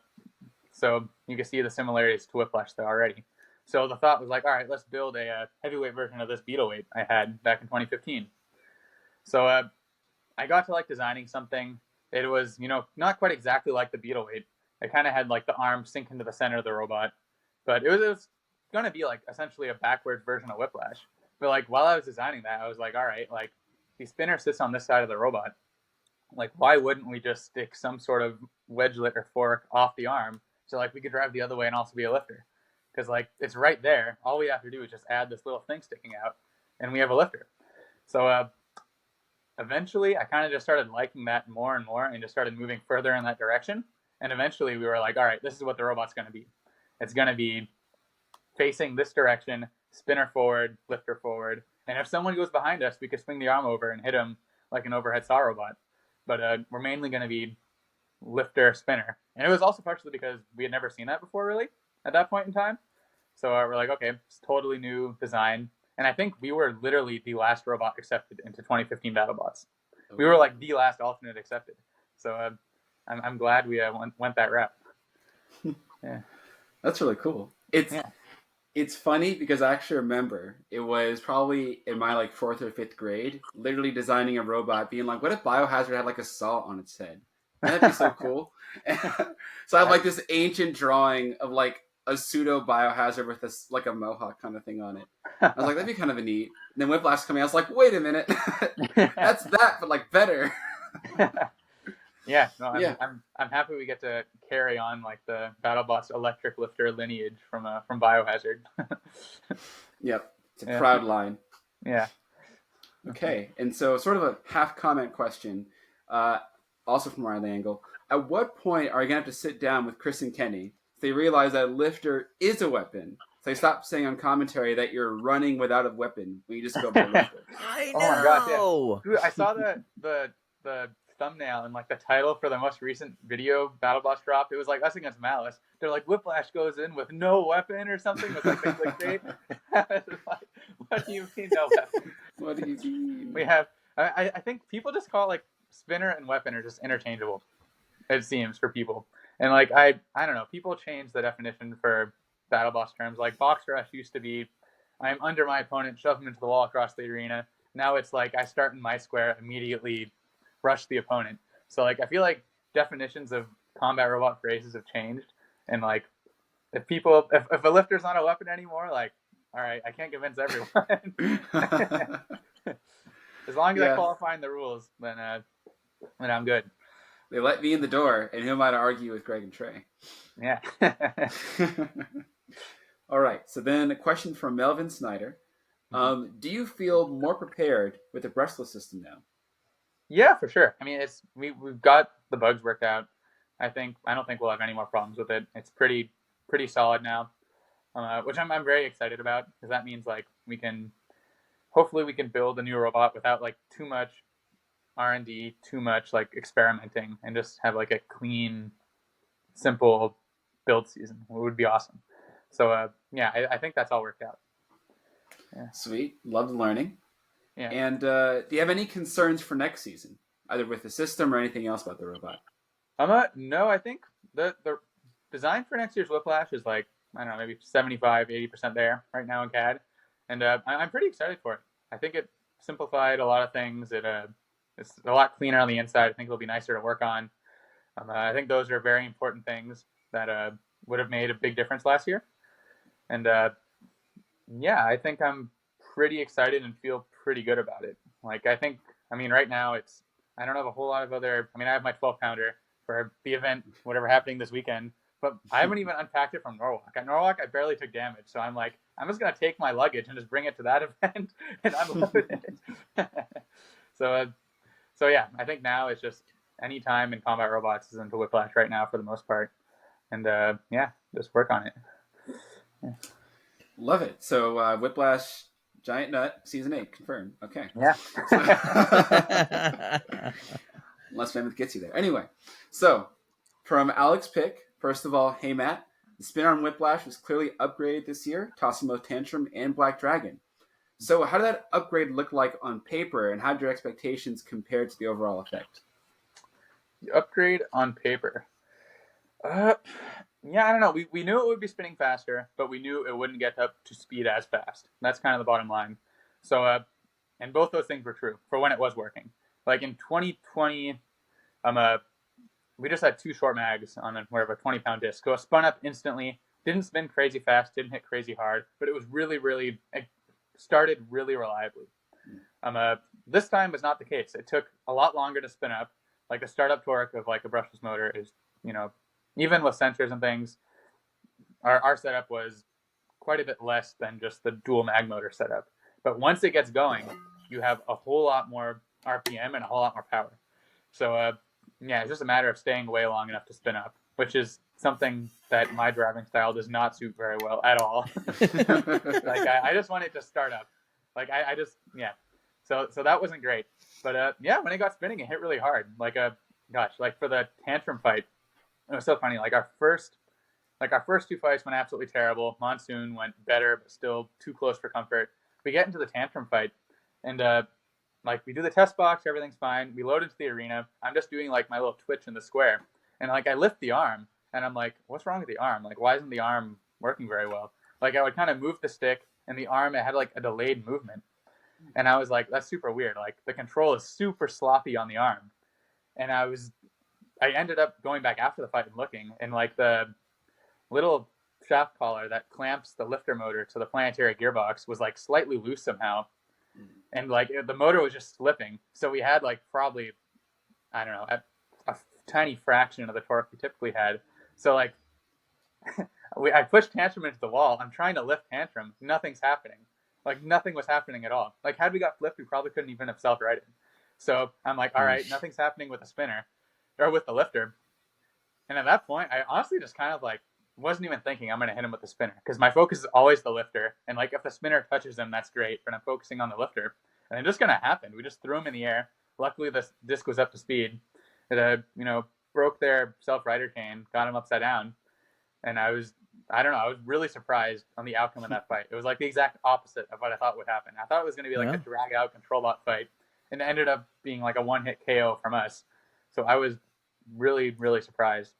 So you can see the similarities to Whiplash there already. So the thought was like, all right, let's build a heavyweight version of this Beetleweight I had back in 2015. So I got to like designing something. It was, not quite exactly like the Beetleweight. It kind of had like the arm sink into the center of the robot, but it was going to be like essentially a backwards version of Whiplash. But like while I was designing that, I was like, all right, like the spinner sits on this side of the robot. Like, why wouldn't we just stick some sort of wedgelet or fork off the arm so like we could drive the other way and also be a lifter? Because like it's right there. All we have to do is just add this little thing sticking out, and we have a lifter. So eventually I kind of just started liking that more and more and just started moving further in that direction. And eventually we were like, all right, this is what the robot's going to be. It's going to be facing this direction, spinner forward, lifter forward. And if someone goes behind us, we could swing the arm over and hit him like an overhead saw robot. But we're mainly going to be lifter, spinner. And it was also partially because we had never seen that before, really, at that point in time. So we're like, okay, it's totally new design. And I think we were literally the last robot accepted into 2015 Battlebots. We were like the last alternate accepted. So I'm glad we went that route. Yeah, that's really cool. It's funny because I actually remember it was probably in my like 4th or 5th grade, literally designing a robot, being like, what if Biohazard had like a saw on its head? That'd be so cool. So I have like this ancient drawing of like a pseudo Biohazard with this like a mohawk kind of thing on it. I was like, that'd be kind of a neat. And then Whiplash coming, I was like, wait a minute, that's that, but like better. Yeah, no, I'm happy we get to carry on like the BattleBots electric lifter lineage from Biohazard. Yep, it's a proud line. Yeah. Okay, and so sort of a half comment question, also from Riley Angle. At what point are you gonna have to sit down with Chris and Kenny so they realize that lifter is a weapon? So they stop saying on commentary that you're running without a weapon when you just go by lifter. I know. Oh my gosh, yeah. Dude, I saw the thumbnail and like the title for the most recent video BattleBots dropped. It was like us against Malice. They're like, Whiplash goes in with no weapon or something with like the clickbait. Like, what do you mean no weapon? What do you mean? We have I think people just call it like spinner and weapon are just interchangeable, it seems, for people. And like I don't know, people change the definition for BattleBots terms. Like box rush used to be I'm under my opponent, shove him into the wall across the arena. Now it's like I start in my square, immediately rush the opponent. So like I feel like definitions of combat robot phrases have changed, and like if a lifter's not a weapon anymore, like all right, I can't convince everyone. As long as I qualify in the rules, then I'm good. They let me in the door, and who am I to argue with Greg and Trey? Yeah. All right, so then a question from Melvin Snyder. Do you feel more prepared with the brushless system now? Yeah, for sure. I mean, we've got the bugs worked out. I don't think we'll have any more problems with it. It's pretty solid now, which I'm very excited about, because that means like hopefully we can build a new robot without like too much R&D, too much like experimenting, and just have like a clean, simple build season. It would be awesome. So yeah, I think that's all worked out. Yeah. Sweet, loved learning. Yeah. And do you have any concerns for next season, either with the system or anything else about the robot? No, I think the design for next year's Whiplash is like, I don't know, maybe 75-80% there right now in CAD. And I'm pretty excited for it. I think it simplified a lot of things. It's a lot cleaner on the inside. I think it'll be nicer to work on. I think those are very important things that would have made a big difference last year. And yeah, I think I'm pretty excited and feel pretty good about it. Like, right now I don't have a whole lot of I have my 12-pounder for the event, whatever happening this weekend, but I haven't even unpacked it from Norwalk. At Norwalk, I barely took damage. So I'm like, I'm just going to take my luggage and just bring it to that event and unload it. So yeah, I think now it's just any time in combat robots is into Whiplash right now for the most part. And yeah, just work on it. Yeah. Love it. So Whiplash Giant Nut Season 8 confirmed. Okay. Yeah. Unless Mammoth gets you there. Anyway, so from Alex Pick, first of all, hey Matt, the spin arm Whiplash was clearly upgraded this year, tossing both Tantrum and Black Dragon. So how did that upgrade look like on paper, and how did your expectations compare to the overall effect? The upgrade on paper. Yeah, I don't know. We knew it would be spinning faster, but we knew it wouldn't get up to speed as fast. That's kind of the bottom line. So, and both those things were true for when it was working. Like in 2020, we just had 2 short mags on a 20-pound disc. So it spun up instantly, didn't spin crazy fast, didn't hit crazy hard, but it was it started really reliably. This time was not the case. It took a lot longer to spin up. Like the startup torque of like a brushless motor is, even with sensors and things, our setup was quite a bit less than just the dual mag motor setup. But once it gets going, you have a whole lot more RPM and a whole lot more power. So yeah, it's just a matter of staying away long enough to spin up, which is something that my driving style does not suit very well at all. Like I just want it to start up. Like I just yeah. So that wasn't great. But yeah, when it got spinning, it hit really hard. Like gosh, like for the tantrum fight, it was so funny. Like our first two fights went absolutely terrible. Monsoon went better, but still too close for comfort. We get into the tantrum fight, and like we do the test box, everything's fine. We load into the arena. I'm just doing like my little twitch in the square, and like I lift the arm, and I'm like, what's wrong with the arm? Like, why isn't the arm working very well? Like I would kind of move the stick, and the arm, it had like a delayed movement, and I was like, that's super weird. Like the control is super sloppy on the arm, and I ended up going back after the fight and looking, and like the little shaft collar that clamps the lifter motor to the planetary gearbox was like slightly loose somehow, and like the motor was just slipping. So we had like probably, I don't know, a tiny fraction of the torque we typically had. So like I pushed Tantrum into the wall. I'm trying to lift Tantrum. Nothing's happening. Like nothing was happening at all. Like had we got flipped, we probably couldn't even have self-righted. So I'm like, all right, nothing's happening with the spinner or with the lifter. And at that point, I honestly just kind of like wasn't even thinking I'm going to hit him with the spinner, because my focus is always the lifter. And like if the spinner touches him, that's great, but I'm focusing on the lifter. And it's just going to happen. We just threw him in the air. Luckily, the disc was up to speed. It broke their self-rider chain, got him upside down. And I was really surprised on the outcome of that fight. It was like the exact opposite of what I thought would happen. I thought it was going to be like a drag-out control bot fight, and it ended up being like a one-hit KO from us. So I was really, really surprised.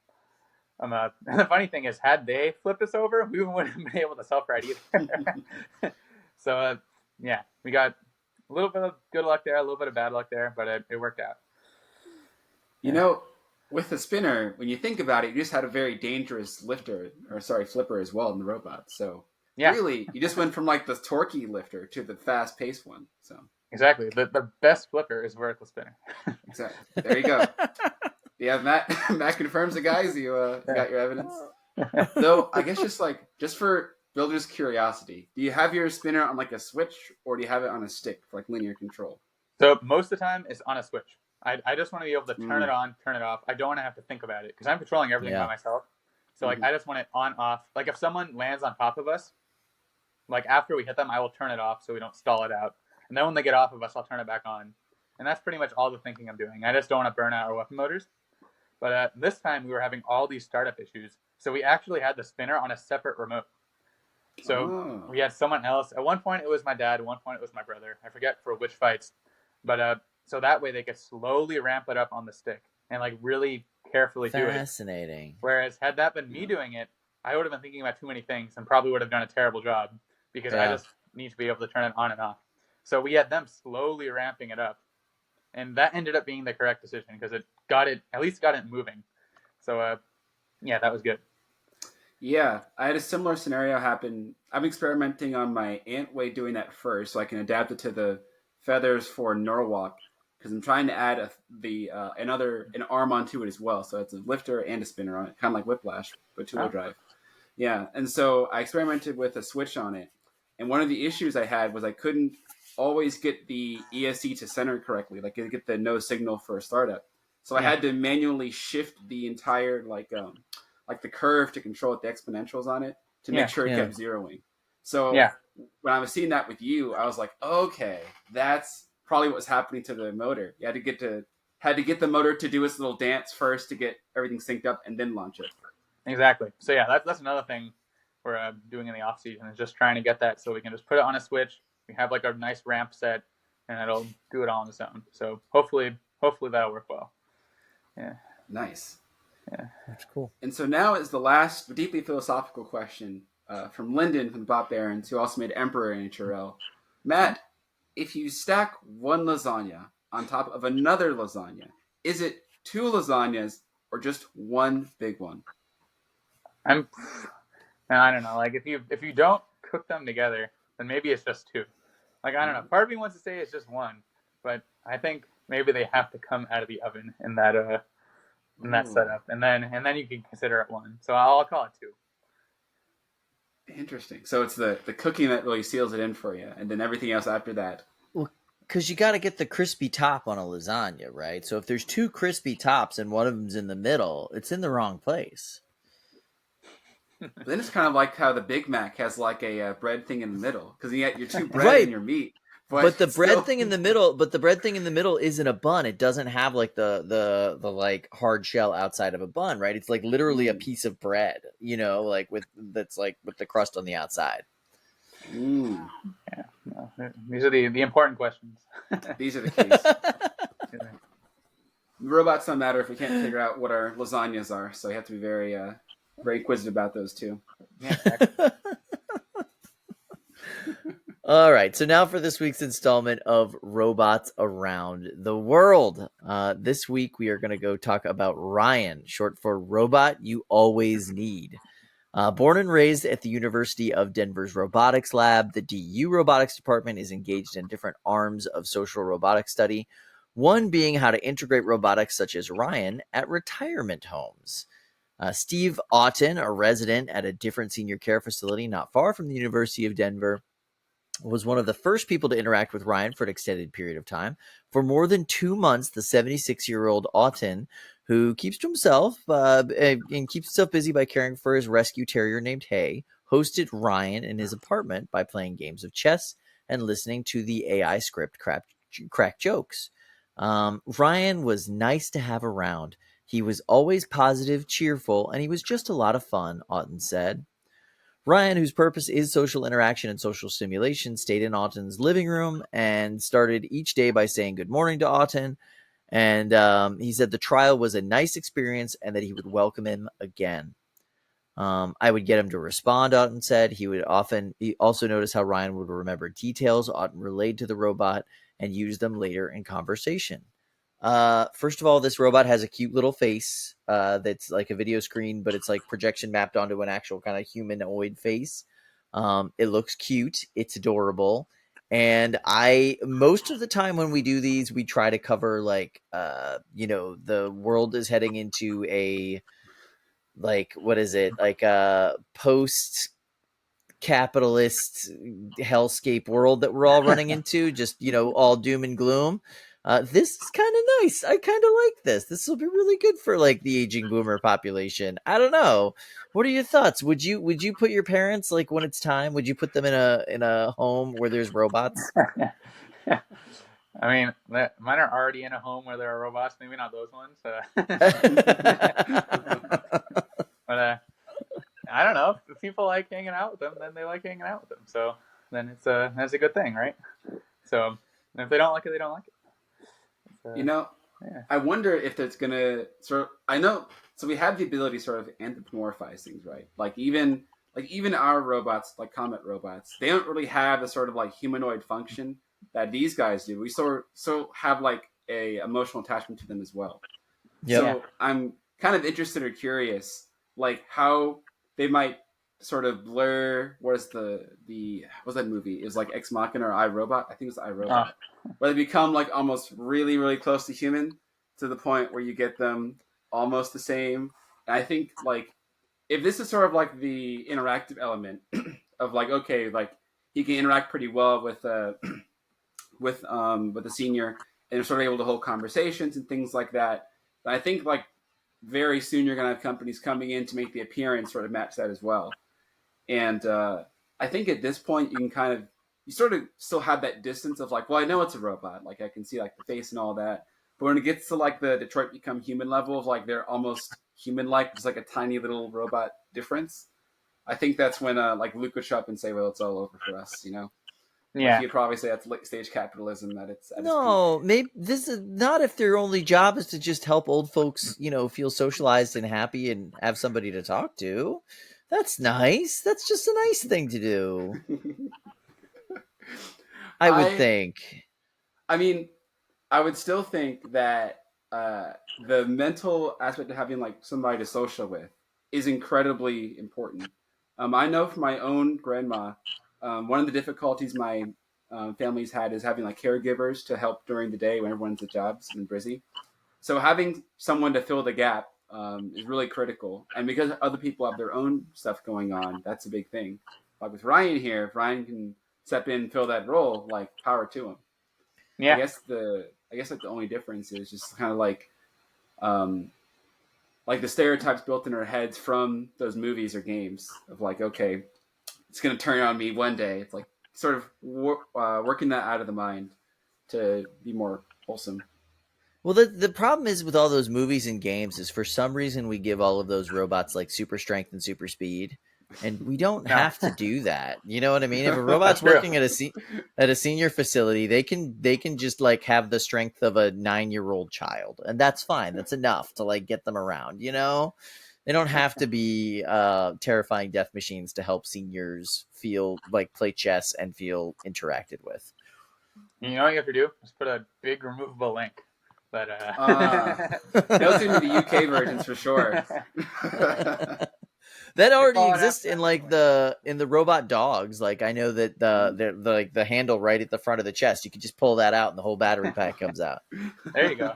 The funny thing is, had they flipped us over, we wouldn't have been able to self-ride either. So yeah, we got a little bit of good luck there, a little bit of bad luck there, but it worked out. You know, with the spinner, when you think about it, you just had a very dangerous flipper as well in the robot. So really, you just went from like the torquey lifter to the fast-paced one. So exactly, the best flipper is vertical spinner. Exactly. There you go. Yeah, Matt confirms it, guys. You got your evidence. Though, I guess just for builders' curiosity, do you have your spinner on like a switch, or do you have it on a stick for like linear control? So most of the time it's on a switch. I just want to be able to turn it on, turn it off. I don't want to have to think about it, because I'm controlling everything by myself. So like I just want it on, off. Like if someone lands on top of us, like after we hit them, I will turn it off so we don't stall it out. And then when they get off of us, I'll turn it back on. And that's pretty much all the thinking I'm doing. I just don't want to burn out our weapon motors. But this time we were having all these startup issues. So we actually had the spinner on a separate remote. So we had someone else. At one point it was my dad. At one point it was my brother. I forget for which fights. But so that way they could slowly ramp it up on the stick and like really carefully do it. Fascinating. Whereas had that been me doing it, I would have been thinking about too many things and probably would have done a terrible job, because I just need to be able to turn it on and off. So we had them slowly ramping it up. And that ended up being the correct decision, because it at least got it moving. So yeah, that was good. Yeah, I had a similar scenario happen. I'm experimenting on my Antway doing that first, so I can adapt it to the feathers for Norwalk, because I'm trying to add an arm onto it as well. So it's a lifter and a spinner on it, kind of like Whiplash, but two-wheel drive. Yeah, and so I experimented with a switch on it. And one of the issues I had was I couldn't always get the ESC to center correctly, like get the no signal for a startup. So I had to manually shift the entire like the curve to control the exponentials on it to make sure it kept zeroing. So when I was seeing that with you, I was like, okay, that's probably what was happening to the motor. You had to get the motor to do its little dance first to get everything synced up and then launch it. Exactly. So yeah, that's another thing we're doing in the off season, is just trying to get that so we can just put it on a switch. We have like a nice ramp set, and it'll do it all on its own. So hopefully that'll work well. Yeah. Nice. Yeah. That's cool. And so now is the last deeply philosophical question from Lyndon from the Bot Barons, who also made Emperor in HRL. Matt, if you stack one lasagna on top of another lasagna, is it two lasagnas or just one big one? I don't know. Like if you don't cook them together, then maybe it's just two. Like I don't know. Part of me wants to say it's just one, but I think maybe they have to come out of the oven in that setup, and then you can consider it one. So I'll call it two. Interesting. So it's the cooking that really seals it in for you, and then everything else after that. Well, because you got to get the crispy top on a lasagna, right? So if there's two crispy tops and one of them's in the middle, it's in the wrong place. But then it's kind of like how the Big Mac has like a bread thing in the middle, because you get your two bread Right. and your meat. But the bread thing in the middle, isn't a bun. It doesn't have like the like hard shell outside of a bun, right? It's like literally a piece of bread, like with the crust on the outside. Mm. Yeah, no, these are the important questions. These are the keys. Robots don't matter if we can't figure out what our lasagnas are, so you have to be very very inquisitive about those too. Yeah, exactly. All right, so now for this week's installment of Robots Around the World. This week we are going to go talk about Ryan, short for Robot You Always Need. Born and raised at the University of Denver's Robotics Lab, the DU Robotics Department is engaged in different arms of social robotics study, one being how to integrate robotics such as Ryan at retirement homes. Steve Otten, a resident at a different senior care facility not far from the University of Denver, was one of the first people to interact with Ryan for an extended period of time. For more than 2 months, the 76-year-old Otten, who keeps to himself and keeps himself busy by caring for his rescue terrier named Hay, hosted Ryan in his apartment by playing games of chess and listening to the AI script crack jokes. Ryan was nice to have around. He was always positive, cheerful, and he was just a lot of fun, Otten said. Ryan, whose purpose is social interaction and social stimulation, stayed in Otten's living room and started each day by saying good morning to Otten. And he said the trial was a nice experience and that he would welcome him again. I would get him to respond, Otten said. He also noticed how Ryan would remember details Otten relayed to the robot and use them later in conversation. First of all, this robot has a cute little face that's like a video screen, but it's like projection mapped onto an actual kind of humanoid face. It looks cute. It's adorable. And most of the time when we do these, we try to cover like, the world is heading into a, like, what is it? Like a post capitalist hellscape world that we're all running into, just all doom and gloom. This is kind of nice. I kind of like this. This will be really good for like the aging boomer population. I don't know. What are your thoughts? Would you put your parents, like, when it's time, would you put them in a home where there's robots? I mean, mine are already in a home where there are robots. Maybe not those ones. But I don't know. If people like hanging out with them, then they like hanging out with them. So then that's a good thing, right? So if they don't like it, they don't like it. Yeah. I wonder if that's gonna sort of. I know. So we have the ability to sort of anthropomorphize things, right? Like even our robots, like combat robots, they don't really have the sort of like humanoid function that these guys do. We so have like a emotional attachment to them as well. Yep. So I'm kind of interested or curious, like how they might sort of blur. What's that movie? It was like Ex Machina or I, Robot. I think it's I, Robot. Where they become like almost really, really close to human, to the point where you get them almost the same. And I think like if this is sort of like the interactive element of like, okay, like he can interact pretty well with the senior and are sort of able to hold conversations and things like that. But I think like very soon you're going to have companies coming in to make the appearance sort of match that as well. And I think at this point you sort of still have that distance of like, well, I know it's a robot. Like I can see like the face and all that. But when it gets to like the Detroit Become Human level of like they're almost human-like, just like a tiny little robot difference, I think that's when like Luke would show up and say, well, it's all over for us, Yeah. Like he'd probably say that's late stage capitalism, that it's no, maybe this is not if their only job is to just help old folks, feel socialized and happy and have somebody to talk to. That's nice. That's just a nice thing to do. I would think. I mean, I would still think that the mental aspect of having like somebody to social with is incredibly important. I know from my own grandma, one of the difficulties my family's had is having like caregivers to help during the day when everyone's at jobs and busy. So having someone to fill the gap is really critical. And because other people have their own stuff going on, that's a big thing. Like with Ryan here, if Ryan can step in and fill that role, like power to him. Yeah. I guess like the only difference is just kind of like the stereotypes built in our heads from those movies or games of like, okay, it's going to turn on me one day. It's like sort of working that out of the mind to be more wholesome. Well, the problem is with all those movies and games is for some reason we give all of those robots like super strength and super speed, and we don't No. have to do that. You know what I mean? If a robot's True. working at a senior facility, they can just like have the strength of a 9-year-old child, and that's fine. That's enough to like get them around. You know, they don't have to be terrifying death machines to help seniors feel like play chess and feel interacted with. You know what you have to do? Just put a big removable link. But those seem to be the UK versions for sure. That already exists in like the robot dogs. Like I know that the like the handle right at the front of the chest, you can just pull that out and the whole battery pack comes out. There you go.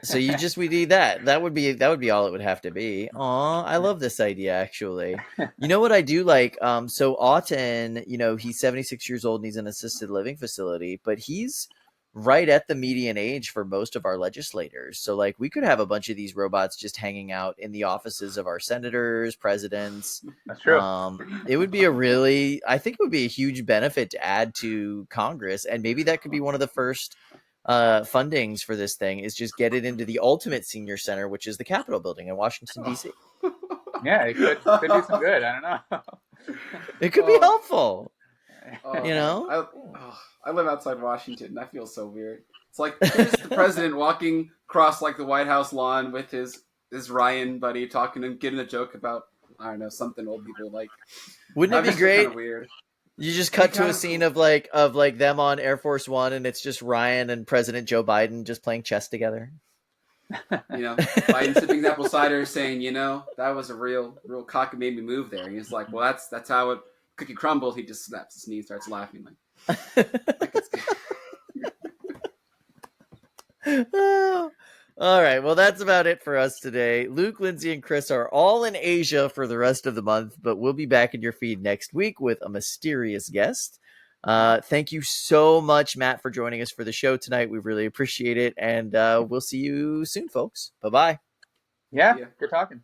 So we need that. That would be all it would have to be. Aw, I love this idea actually. You know what I do like? So Auten, you know, he's 76 years old and he's in an assisted living facility, but he's right at the median age for most of our legislators. So like we could have a bunch of these robots just hanging out in the offices of our senators, presidents. That's true. It would be I think it would be a huge benefit to add to Congress, and maybe that could be one of the first fundings for this thing is just get it into the ultimate senior center, which is the Capitol building in Washington, D.C. Yeah, it could do some good. I don't know. It could be helpful. You know? I live outside Washington, and I feel so weird. It's like here's the president walking across like the White House lawn with his Ryan buddy talking and getting a joke about, I don't know, something old people like. Wouldn't it be great? Kind of weird. You just cut to a scene of like them on Air Force One, and it's just Ryan and President Joe Biden just playing chess together. You know, Biden sipping apple cider, saying, you know, that was a real cock made me move there. And he's like, well, that's how it cookie crumbled. He just snaps his knee and starts laughing like All right, well, that's about it for us today. Luke, Lindsay, and Chris are all in Asia for the rest of the month, but we'll be back in your feed next week with a mysterious guest. Thank you so much, Matt, for joining us for the show tonight. We really appreciate it, and we'll see you soon, folks. Bye-bye. Yeah, good talking.